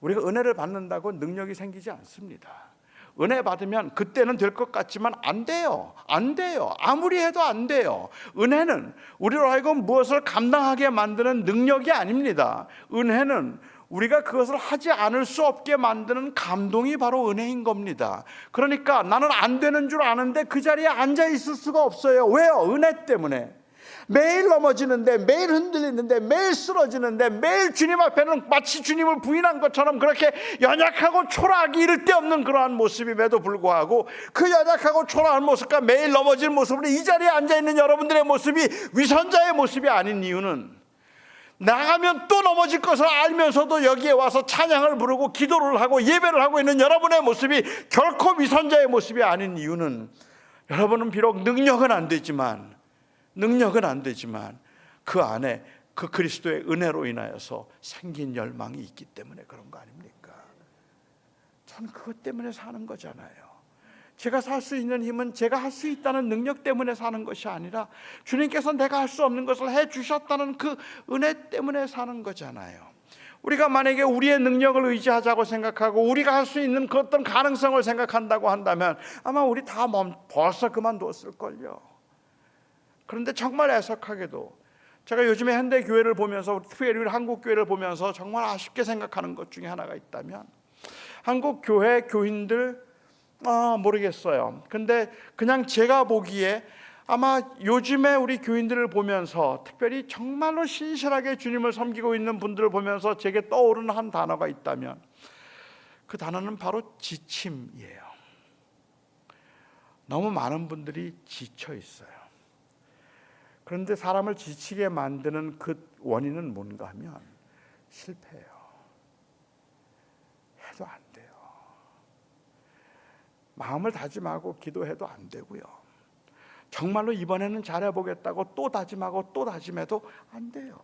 우리가 은혜를 받는다고 능력이 생기지 않습니다. 은혜 받으면 그때는 될 것 같지만 안 돼요. 안 돼요. 아무리 해도 안 돼요. 은혜는 우리로 하여금 무엇을 감당하게 만드는 능력이 아닙니다. 은혜는 우리가 그것을 하지 않을 수 없게 만드는 감동이 바로 은혜인 겁니다. 그러니까 나는 안 되는 줄 아는데 그 자리에 앉아 있을 수가 없어요. 왜요? 은혜 때문에. 매일 넘어지는데, 매일 흔들리는데, 매일 쓰러지는데, 매일 주님 앞에는 마치 주님을 부인한 것처럼 그렇게 연약하고 초라하기 이를 데 없는 그러한 모습임에도 불구하고 그 연약하고 초라한 모습과 매일 넘어지는 모습으로 이 자리에 앉아있는 여러분들의 모습이 위선자의 모습이 아닌 이유는, 나가면 또 넘어질 것을 알면서도 여기에 와서 찬양을 부르고 기도를 하고 예배를 하고 있는 여러분의 모습이 결코 위선자의 모습이 아닌 이유는, 여러분은 비록 능력은 안 되지만 그 안에 그 그리스도의 은혜로 인하여서 생긴 열망이 있기 때문에 그런 거 아닙니까? 저는 그것 때문에 사는 거잖아요. 제가 살 수 있는 힘은 제가 할 수 있다는 능력 때문에 사는 것이 아니라 주님께서 내가 할 수 없는 것을 해주셨다는 그 은혜 때문에 사는 거잖아요. 우리가 만약에 우리의 능력을 의지하자고 생각하고 우리가 할 수 있는 그 어떤 가능성을 생각한다고 한다면 아마 우리 다 벌써 그만뒀을걸요. 그런데 정말 애석하게도 제가 요즘에 현대교회를 보면서, 특별히 한국교회를 보면서 정말 아쉽게 생각하는 것 중에 하나가 있다면, 한국교회 교인들 모르겠어요. 근데 그냥 제가 보기에 아마 요즘에 우리 교인들을 보면서, 특별히 정말로 신실하게 주님을 섬기고 있는 분들을 보면서 제게 떠오르는 한 단어가 있다면 그 단어는 바로 지침이에요. 너무 많은 분들이 지쳐 있어요. 그런데 사람을 지치게 만드는 그 원인은 뭔가 하면 실패예요. 해도 안 돼요. 마음을 다짐하고 기도해도 안 되고요. 정말로 이번에는 잘해보겠다고 또 다짐하고 또 다짐해도 안 돼요.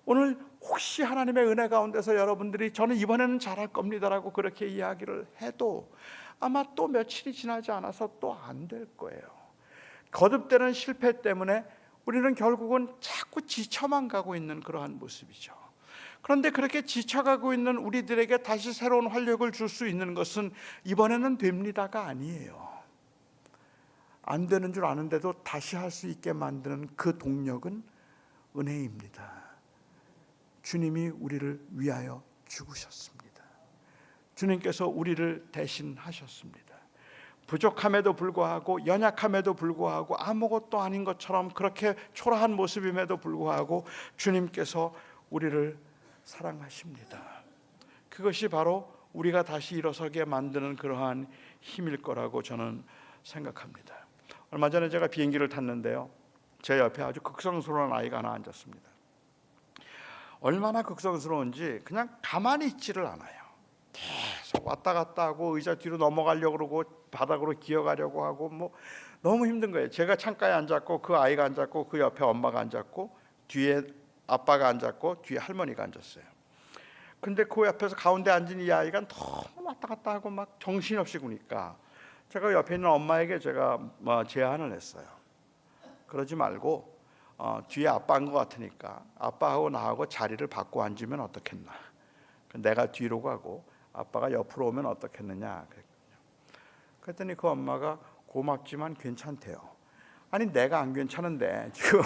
오늘 혹시 하나님의 은혜 가운데서 여러분들이 저는 이번에는 잘할 겁니다라고 그렇게 이야기를 해도 아마 또 며칠이 지나지 않아서 또 안 될 거예요. 거듭되는 실패 때문에 우리는 결국은 자꾸 지쳐만 가고 있는 그러한 모습이죠. 그런데 그렇게 지쳐가고 있는 우리들에게 다시 새로운 활력을 줄 수 있는 것은 이번에는 됩니다가 아니에요. 안 되는 줄 아는데도 다시 할 수 있게 만드는 그 동력은 은혜입니다. 주님이 우리를 위하여 죽으셨습니다. 주님께서 우리를 대신하셨습니다. 부족함에도 불구하고 연약함에도 불구하고 아무것도 아닌 것처럼 그렇게 초라한 모습임에도 불구하고 주님께서 우리를 사랑하십니다. 그것이 바로 우리가 다시 일어서게 만드는 그러한 힘일 거라고 저는 생각합니다. 얼마 전에 제가 비행기를 탔는데요, 제 옆에 아주 극성스러운 아이가 하나 앉았습니다. 얼마나 극성스러운지 그냥 가만히 있지를 않아요. 계속 왔다 갔다 하고 의자 뒤로 넘어가려고 그러고 바닥으로 기어가려고 하고 뭐 너무 힘든 거예요. 제가 창가에 앉았고 그 아이가 앉았고 그 옆에 엄마가 앉았고 뒤에 아빠가 앉았고 뒤에 할머니가 앉았어요. 근데 그 옆에서 가운데 앉은 이 아이가 너무 왔다 갔다 하고 막 정신없이 구니까 제가 옆에 있는 엄마에게 제가 제안을 했어요. 그러지 말고 뒤에 아빠인 것 같으니까 아빠하고 나하고 자리를 바꿔 앉으면 어떻겠나. 내가 뒤로 가고 아빠가 옆으로 오면 어떻겠느냐. 그랬더니 그 엄마가 고맙지만 괜찮대요. 아니 내가 안 괜찮은데 지금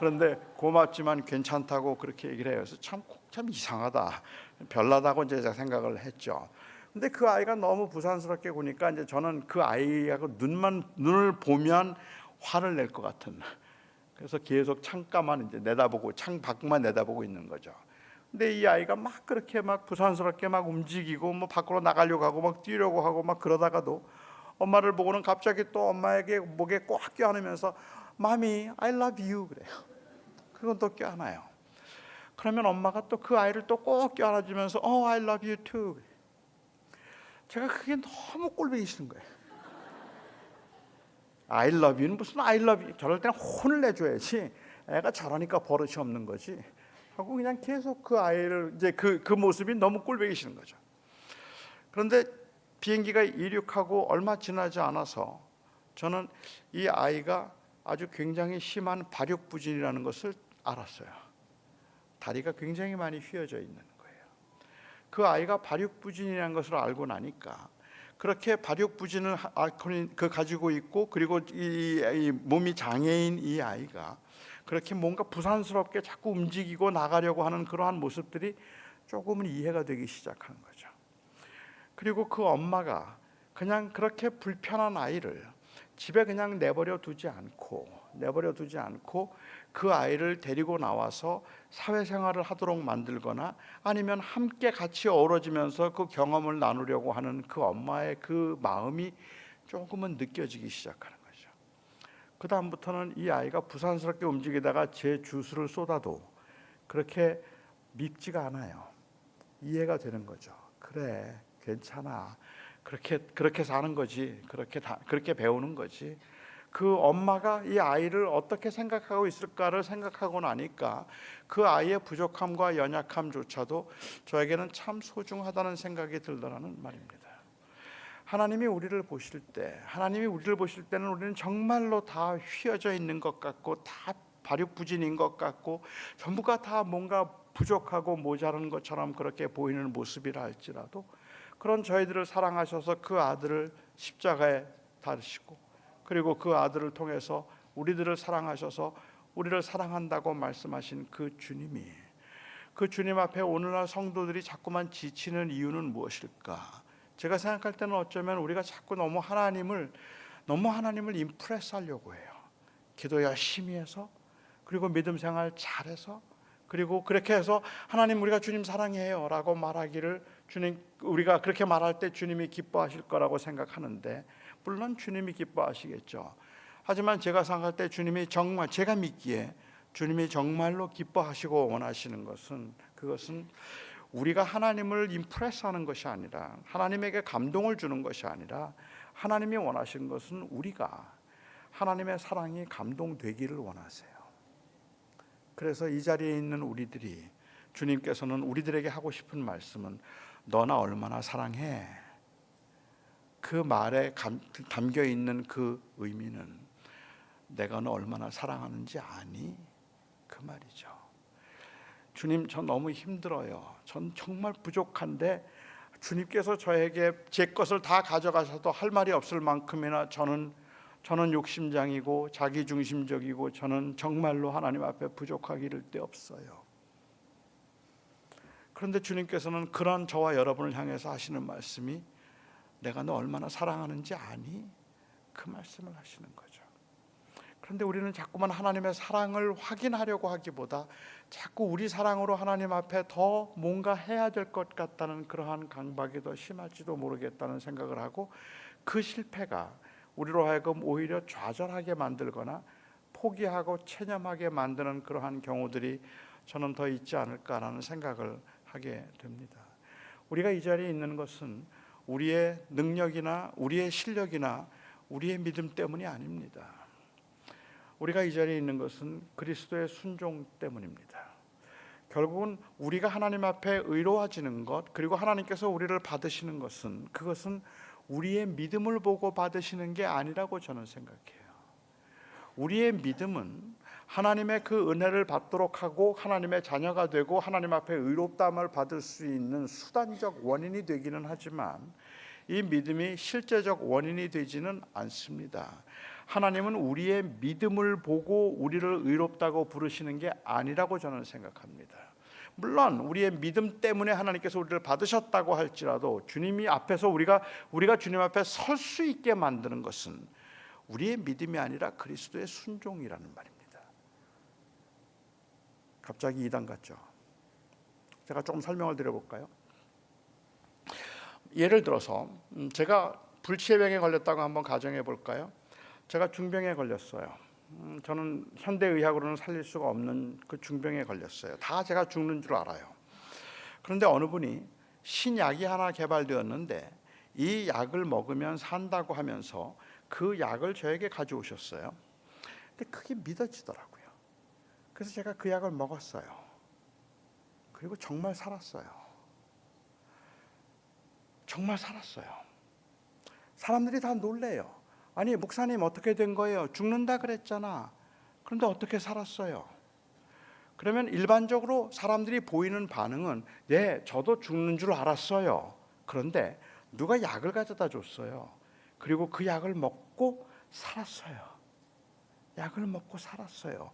그런데 고맙지만 괜찮다고 그렇게 얘기를 해요. 그래서 참 이상하다, 별나다고 이제 제가 생각을 했죠. 근데 그 아이가 너무 부산스럽게 구니까 이제 저는 그 아이하고 눈을 보면 화를 낼 것 같은. 그래서 계속 창가만 이제 내다보고 창 밖만 내다보고 있는 거죠. 근데 이 아이가 막 그렇게 막 부산스럽게 막 움직이고 뭐 밖으로 나가려고 하고 막 뛰려고 하고 막 그러다가도 엄마를 보고는 갑자기 또 엄마에게 목에 꽉 껴안으면서 마미, I love you 그래요. 그건 또 껴안아요. 그러면 엄마가 또 그 아이를 또 꼭 껴안아주면서 I love you too. 제가 그게 너무 꼴보기 싫은 거예요. I love you는 무슨 I love you. 저럴 때는 혼을 내줘야지. 애가 저러니까 버릇이 없는 거지. 하고 그냥 계속 그 아이를 이제 그 모습이 너무 꼴보기 싫은 거죠. 그런데 비행기가 이륙하고 얼마 지나지 않아서 저는 이 아이가 아주 굉장히 심한 발육부진이라는 것을 알았어요. 다리가 굉장히 많이 휘어져 있는 거예요. 그 아이가 발육부진이라는 것을 알고 나니까 그렇게 발육부진을 가지고 있고 그리고 이 몸이 장애인 이 아이가 그렇게 뭔가 부산스럽게 자꾸 움직이고 나가려고 하는 그러한 모습들이 조금은 이해가 되기 시작하는 거죠. 그리고 그 엄마가 그냥 그렇게 불편한 아이를 집에 그냥 내버려 두지 않고 그 아이를 데리고 나와서 사회생활을 하도록 만들거나 아니면 함께 같이 어우러지면서 그 경험을 나누려고 하는 그 엄마의 그 마음이 조금은 느껴지기 시작하는 거죠. 그 다음부터는 이 아이가 부산스럽게 움직이다가 제 주스를 쏟아도 그렇게 밉지가 않아요. 이해가 되는 거죠. 그래, 괜찮아. 그렇게 사는 거지. 그렇게 배우는 거지. 그 엄마가 이 아이를 어떻게 생각하고 있을까를 생각하고 나니까 그 아이의 부족함과 연약함조차도 저에게는 참 소중하다는 생각이 들더라는 말입니다. 하나님이 우리를 보실 때는 우리는 정말로 다 휘어져 있는 것 같고 다 발육부진인 것 같고 전부가 다 뭔가 부족하고 모자란 것처럼 그렇게 보이는 모습이라 할지라도 그런 저희들을 사랑하셔서 그 아들을 십자가에 달으시고 그리고 그 아들을 통해서 우리들을 사랑하셔서 우리를 사랑한다고 말씀하신 그 주님이 그 주님 앞에 오늘날 성도들이 자꾸만 지치는 이유는 무엇일까? 제가 생각할 때는 어쩌면 우리가 자꾸 너무 하나님을 임프레스 하려고 해요. 기도 열심히 해서 그리고 믿음 생활 잘해서 그리고 그렇게 해서 하나님 우리가 주님 사랑해요 라고 말하기를 우리가 그렇게 말할 때 주님이 기뻐하실 거라고 생각하는데 물론 주님이 기뻐하시겠죠. 하지만 제가 생각할 때 제가 믿기에 주님이 정말로 기뻐하시고 원하시는 것은 그것은 우리가 하나님을 임프레스하는 것이 아니라 하나님에게 감동을 주는 것이 아니라 하나님이 원하시는 것은 우리가 하나님의 사랑이 감동되기를 원하세요. 그래서 이 자리에 있는 우리들이, 주님께서는 우리들에게 하고 싶은 말씀은 너나 얼마나 사랑해. 그 말에 담겨 있는 그 의미는 내가 너 얼마나 사랑하는지 아니? 그 말이죠. 주님, 저 너무 힘들어요. 전 정말 부족한데 주님께서 저에게 제 것을 다 가져가셔도 할 말이 없을 만큼이나 저는 욕심장이고 자기중심적이고 저는 정말로 하나님 앞에 부족하기 이를 데 없어요. 그런데 주님께서는 그런 저와 여러분을 향해서 하시는 말씀이 내가 너 얼마나 사랑하는지 아니? 그 말씀을 하시는 거죠. 그런데 우리는 자꾸만 하나님의 사랑을 확인하려고 하기보다 자꾸 우리 사랑으로 하나님 앞에 더 뭔가 해야 될 것 같다는 그러한 강박이 더 심할지도 모르겠다는 생각을 하고, 그 실패가 우리로 하여금 오히려 좌절하게 만들거나 포기하고 체념하게 만드는 그러한 경우들이 저는 더 있지 않을까라는 생각을 하게 됩니다. 우리가 이 자리에 있는 것은 우리의 능력이나 우리의 실력이나 우리의 믿음 때문이 아닙니다. 우리가 이 자리에 있는 것은 그리스도의 순종 때문입니다. 결국은 우리가 하나님 앞에 의로워지는 것, 그리고 하나님께서 우리를 받으시는 것은, 그것은 우리의 믿음을 보고 받으시는 게 아니라고 저는 생각해요. 우리의 믿음은 하나님의 그 은혜를 받도록 하고 하나님의 자녀가 되고 하나님 앞에 의롭다함을 받을 수 있는 수단적 원인이 되기는 하지만, 이 믿음이 실제적 원인이 되지는 않습니다. 하나님은 우리의 믿음을 보고 우리를 의롭다고 부르시는 게 아니라고 저는 생각합니다. 물론 우리의 믿음 때문에 하나님께서 우리를 받으셨다고 할지라도 주님이 앞에서 우리가 주님 앞에 설 수 있게 만드는 것은 우리의 믿음이 아니라 그리스도의 순종이라는 말입니다. 갑자기 이단 같죠? 제가 조금 설명을 드려볼까요? 예를 들어서 제가 불치병에 걸렸다고 한번 가정해 볼까요? 제가 중병에 걸렸어요. 저는 현대의학으로는 살릴 수가 없는 그 중병에 걸렸어요. 다 제가 죽는 줄 알아요. 그런데 어느 분이 신약이 하나 개발되었는데 이 약을 먹으면 산다고 하면서 그 약을 저에게 가져오셨어요. 근데 그게 믿어지더라고요. 그래서 제가 그 약을 먹었어요. 그리고 정말 살았어요. 정말 살았어요. 사람들이 다 놀래요. 아니, 목사님 어떻게 된 거예요? 죽는다 그랬잖아. 그런데 어떻게 살았어요? 그러면 일반적으로 사람들이 보이는 반응은 네, 저도 죽는 줄 알았어요. 그런데 누가 약을 가져다 줬어요. 그리고 그 약을 먹고 살았어요. 약을 먹고 살았어요.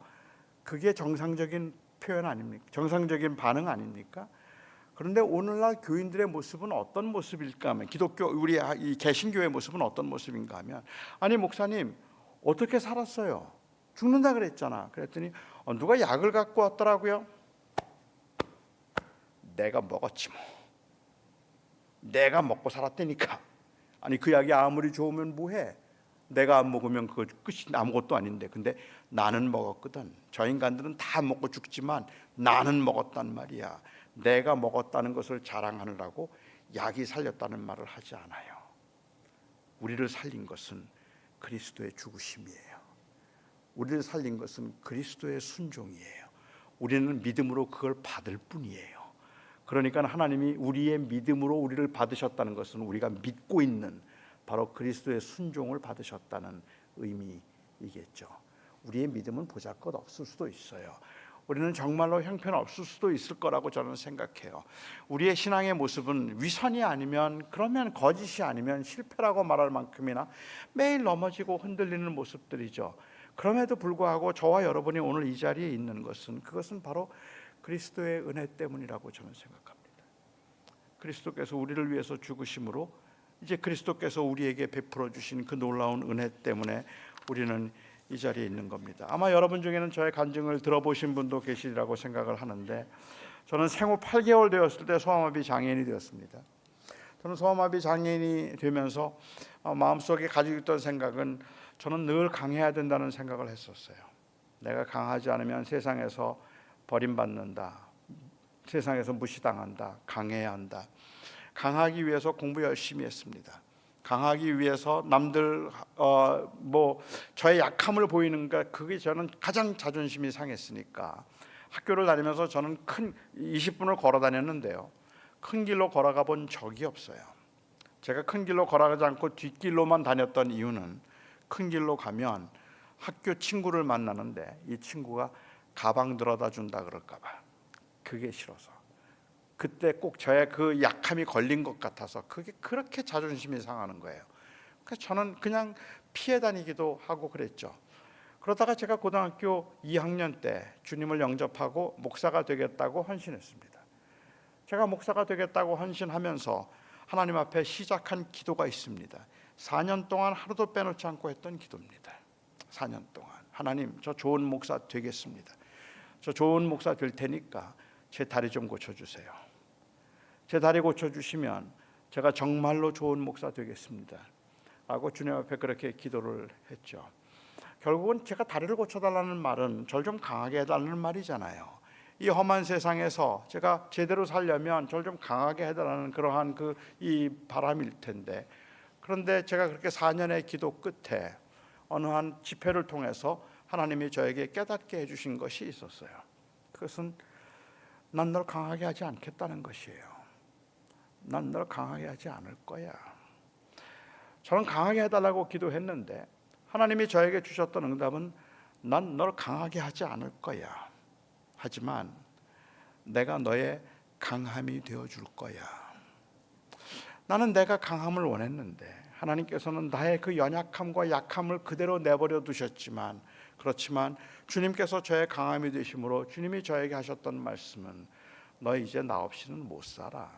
그게 정상적인 표현 아닙니까? 정상적인 반응 아닙니까? 그런데 오늘날 교인들의 모습은 어떤 모습일까 하면, 기독교 우리 이 개신교의 모습은 어떤 모습인가 하면, 아니 목사님 어떻게 살았어요? 죽는다 그랬잖아. 그랬더니 누가 약을 갖고 왔더라고요. 내가 먹었지 뭐. 내가 먹고 살았다니까. 아니 그 약이 아무리 좋으면 뭐해? 내가 안 먹으면 그거 끝이 아무것도 아닌데. 근데 나는 먹었거든. 저 인간들은 다 먹고 죽지만 나는 먹었단 말이야. 내가 먹었다는 것을 자랑하느라고 약이 살렸다는 말을 하지 않아요. 우리를 살린 것은 그리스도의 죽으심이에요. 우리를 살린 것은 그리스도의 순종이에요. 우리는 믿음으로 그걸 받을 뿐이에요. 그러니까 하나님이 우리의 믿음으로 우리를 받으셨다는 것은 우리가 믿고 있는 바로 그리스도의 순종을 받으셨다는 의미이겠죠. 우리의 믿음은 보잘것 없을 수도 있어요. 우리는 정말로 형편없을 수도 있을 거라고 저는 생각해요. 우리의 신앙의 모습은 위선이 아니면, 그러면 거짓이 아니면 실패라고 말할 만큼이나 매일 넘어지고 흔들리는 모습들이죠. 그럼에도 불구하고 저와 여러분이 오늘 이 자리에 있는 것은, 그것은 바로 그리스도의 은혜 때문이라고 저는 생각합니다. 그리스도께서 우리를 위해서 죽으심으로 이제 그리스도께서 우리에게 베풀어 주신 그 놀라운 은혜 때문에 우리는 이 자리에 있는 겁니다. 아마 여러분 중에는 저의 간증을 들어보신 분도 계시리라고 생각을 하는데, 저는 생후 8개월 되었을 때 소아마비 장애인이 되었습니다. 저는 소아마비 장애인이 되면서 마음속에 가지고 있던 생각은, 저는 늘 강해야 된다는 생각을 했었어요. 내가 강하지 않으면 세상에서 버림받는다, 세상에서 무시당한다, 강해야 한다. 강하기 위해서 공부 열심히 했습니다. 강하기 위해서 남들 뭐 저의 약함을 보이는가, 그게 저는 가장 자존심이 상했으니까 학교를 다니면서 저는 큰 20분을 걸어 다녔는데요, 큰 길로 걸어가 본 적이 없어요. 제가 큰 길로 걸어가지 않고 뒷길로만 다녔던 이유는 큰 길로 가면 학교 친구를 만나는데 이 친구가 가방 들어다 준다 그럴까 봐, 그게 싫어서, 그때 꼭 저의 그 약함이 걸린 것 같아서 그게 그렇게 자존심이 상하는 거예요. 그래서 저는 그냥 피해 다니기도 하고 그랬죠. 그러다가 제가 고등학교 2학년 때 주님을 영접하고 목사가 되겠다고 헌신했습니다. 제가 목사가 되겠다고 헌신하면서 하나님 앞에 시작한 기도가 있습니다. 4년 동안 하루도 빼놓지 않고 했던 기도입니다. 4년 동안, 하나님, 저 좋은 목사 되겠습니다. 저 좋은 목사 될 테니까 제 다리 좀 고쳐주세요. 제 다리 고쳐주시면 제가 정말로 좋은 목사 되겠습니다 라고 주님 앞에 그렇게 기도를 했죠. 결국은 제가 다리를 고쳐달라는 말은 절 좀 강하게 해달라는 말이잖아요. 이 험한 세상에서 제가 제대로 살려면 절 좀 강하게 해달라는 그러한 이 바람일 텐데, 그런데 제가 그렇게 4년의 기도 끝에 어느 한 집회를 통해서 하나님이 저에게 깨닫게 해주신 것이 있었어요. 그것은 난 널 강하게 하지 않겠다는 것이에요. 난 널 강하게 하지 않을 거야. 저는 강하게 해달라고 기도했는데 하나님이 저에게 주셨던 응답은 난 널 강하게 하지 않을 거야. 하지만 내가 너의 강함이 되어줄 거야. 나는 내가 강함을 원했는데 하나님께서는 나의 그 연약함과 약함을 그대로 내버려 두셨지만, 그렇지만 주님께서 저의 강함이 되심으로 주님이 저에게 하셨던 말씀은 너 이제 나 없이는 못 살아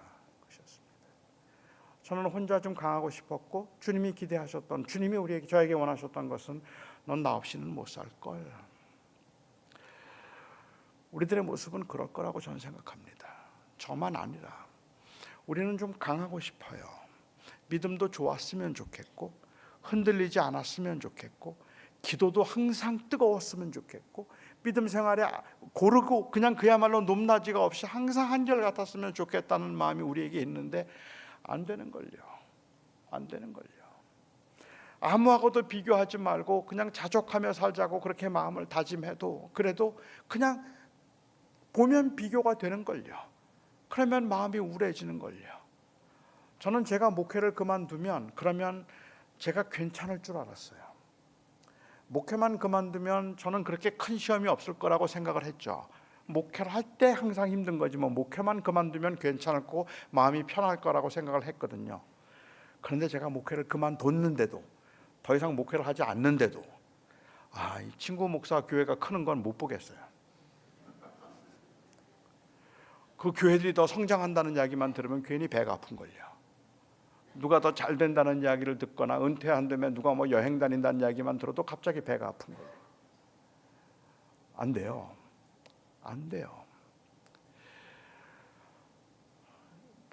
그러셨습니다. 저는 혼자 좀 강하고 싶었고, 주님이 기대하셨던, 주님이 저에게 원하셨던 것은 넌 나 없이는 못 살 걸. 우리들의 모습은 그럴 거라고 저는 생각합니다. 저만 아니라 우리는 좀 강하고 싶어요. 믿음도 좋았으면 좋겠고, 흔들리지 않았으면 좋겠고, 기도도 항상 뜨거웠으면 좋겠고, 믿음 생활에 고르고 그냥 그야말로 높낮이가 없이 항상 한결같았으면 좋겠다는 마음이 우리에게 있는데 안 되는 걸요. 안 되는 걸요. 아무하고도 비교하지 말고 그냥 자족하며 살자고 그렇게 마음을 다짐해도, 그래도 그냥 보면 비교가 되는 걸요. 그러면 마음이 우울해지는 걸요. 저는 제가 목회를 그만두면 그러면 제가 괜찮을 줄 알았어요. 목회만 그만두면 저는 그렇게 큰 시험이 없을 거라고 생각을 했죠. 목회를 할 때 항상 힘든 거지 뭐 목회만 그만두면 괜찮을 거고 마음이 편할 거라고 생각을 했거든요. 그런데 제가 목회를 그만뒀는데도, 더 이상 목회를 하지 않는데도 이 친구 목사 교회가 크는 건 못 보겠어요. 그 교회들이 더 성장한다는 이야기만 들으면 괜히 배가 아픈 걸요. 누가 더 잘 된다는 이야기를 듣거나 은퇴한다면 누가 뭐 여행 다닌다는 이야기만 들어도 갑자기 배가 아픈 거예요. 안 돼요. 안 돼요.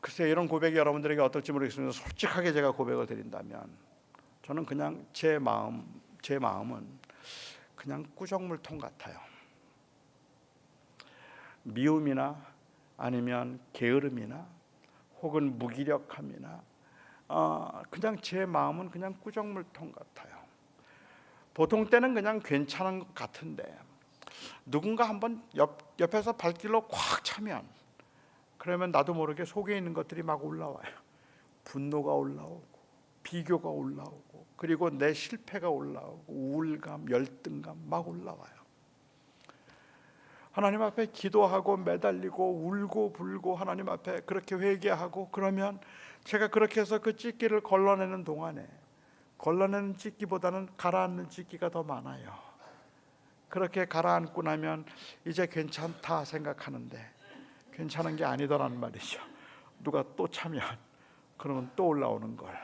글쎄, 이런 고백이 여러분들에게 어떨지 모르겠습니다. 솔직하게 제가 고백을 드린다면 저는 그냥 제 마음은 그냥 꾸정물통 같아요. 미움이나 아니면 게으름이나 혹은 무기력함이나 그냥 제 마음은 그냥 꾸정물통 같아요. 보통 때는 그냥 괜찮은 것 같은데 누군가 한번 옆에서 발길로 꽉 차면, 그러면 나도 모르게 속에 있는 것들이 막 올라와요. 분노가 올라오고 비교가 올라오고 그리고 내 실패가 올라오고 우울감, 열등감 막 올라와요. 하나님 앞에 기도하고 매달리고 울고 불고 하나님 앞에 그렇게 회개하고, 그러면 제가 그렇게 해서 그 찢기를 걸러내는 동안에 걸러내는 찢기보다는 가라앉는 찢기가 더 많아요. 그렇게 가라앉고 나면 이제 괜찮다 생각하는데 괜찮은 게 아니더란 말이죠. 누가 또 차면 그러면 또 올라오는 걸.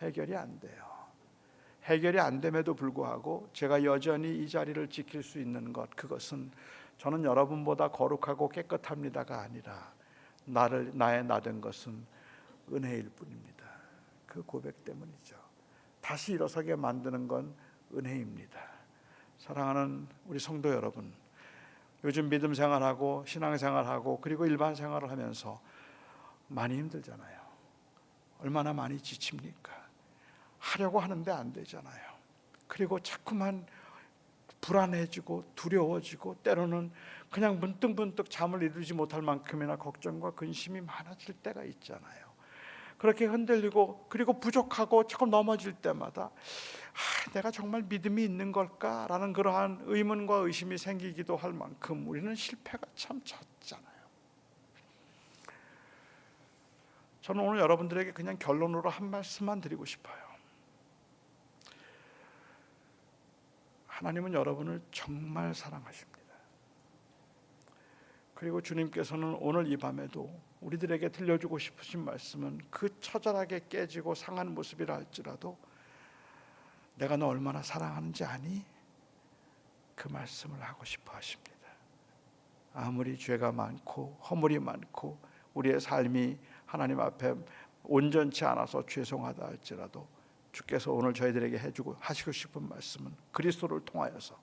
해결이 안 돼요. 해결이 안 됨에도 불구하고 제가 여전히 이 자리를 지킬 수 있는 것, 그것은 저는 여러분보다 거룩하고 깨끗합니다가 아니라 나의 나된 것은 은혜일 뿐입니다. 그 고백 때문이죠. 다시 일어서게 만드는 건 은혜입니다. 사랑하는 우리 성도 여러분, 요즘 믿음 생활하고 신앙 생활하고 그리고 일반 생활을 하면서 많이 힘들잖아요. 얼마나 많이 지칩니까? 하려고 하는데 안 되잖아요. 그리고 자꾸만 불안해지고 두려워지고 때로는 그냥 문득문득 잠을 이루지 못할 만큼이나 걱정과 근심이 많아질 때가 있잖아요. 그렇게 흔들리고 그리고 부족하고 조금 넘어질 때마다 내가 정말 믿음이 있는 걸까라는 그러한 의문과 의심이 생기기도 할 만큼 우리는 실패가 참 잦잖아요. 저는 오늘 여러분들에게 그냥 결론으로 한 말씀만 드리고 싶어요. 하나님은 여러분을 정말 사랑하십니다. 그리고 주님께서는 오늘 이 밤에도 우리들에게 들려주고 싶으신 말씀은 그 처절하게 깨지고 상한 모습이라 할지라도 내가 너 얼마나 사랑하는지 아니? 그 말씀을 하고 싶어 하십니다. 아무리 죄가 많고 허물이 많고 우리의 삶이 하나님 앞에 온전치 않아서 죄송하다 할지라도 주께서 오늘 저희들에게 해주고 하시고 싶은 말씀은 그리스도를 통하여서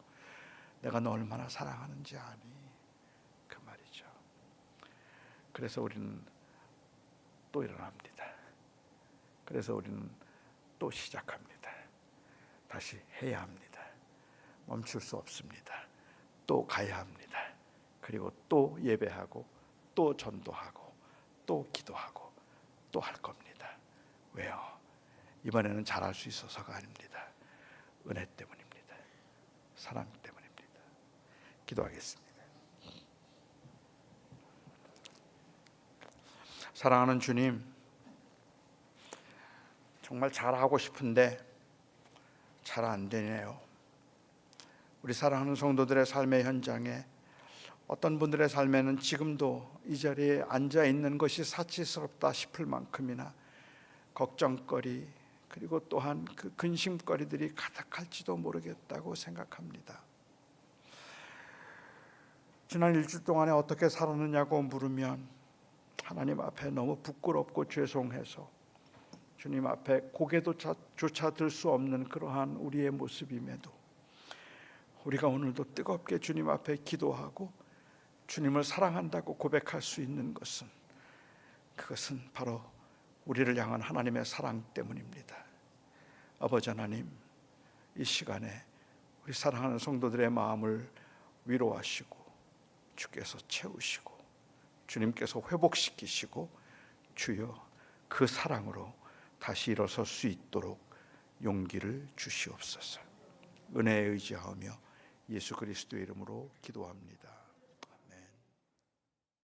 내가 너 얼마나 사랑하는지 아니? 그 말이죠. 그래서 우리는 또 일어납니다. 그래서 우리는 또 시작합니다. 다시 해야 합니다. 멈출 수 없습니다. 또 가야 합니다. 그리고 또 예배하고 또 전도하고 또 기도하고 또 할 겁니다. 왜요? 이번에는 잘할 수 있어서가 아닙니다. 은혜 때문입니다. 사랑 때문입니다. 기도하겠습니다. 사랑하는 주님, 정말 잘하고 싶은데 잘 안 되네요. 우리 사랑하는 성도들의 삶의 현장에 어떤 분들의 삶에는 지금도 이 자리에 앉아 있는 것이 사치스럽다 싶을 만큼이나 걱정거리 그리고 또한 그 근심거리들이 가득할지도 모르겠다고 생각합니다. 지난 일주일 동안에 어떻게 살았느냐고 물으면 하나님 앞에 너무 부끄럽고 죄송해서 주님 앞에 고개조차 들 수 없는 그러한 우리의 모습임에도 우리가 오늘도 뜨겁게 주님 앞에 기도하고 주님을 사랑한다고 고백할 수 있는 것은 그것은 바로 우리를 향한 하나님의 사랑 때문입니다. 아버지 하나님, 이 시간에 우리 사랑하는 성도들의 마음을 위로하시고 주께서 채우시고 주님께서 회복시키시고 주여 그 사랑으로 다시 일어설 수 있도록 용기를 주시옵소서. 은혜에 의지하며 예수 그리스도의 이름으로 기도합니다.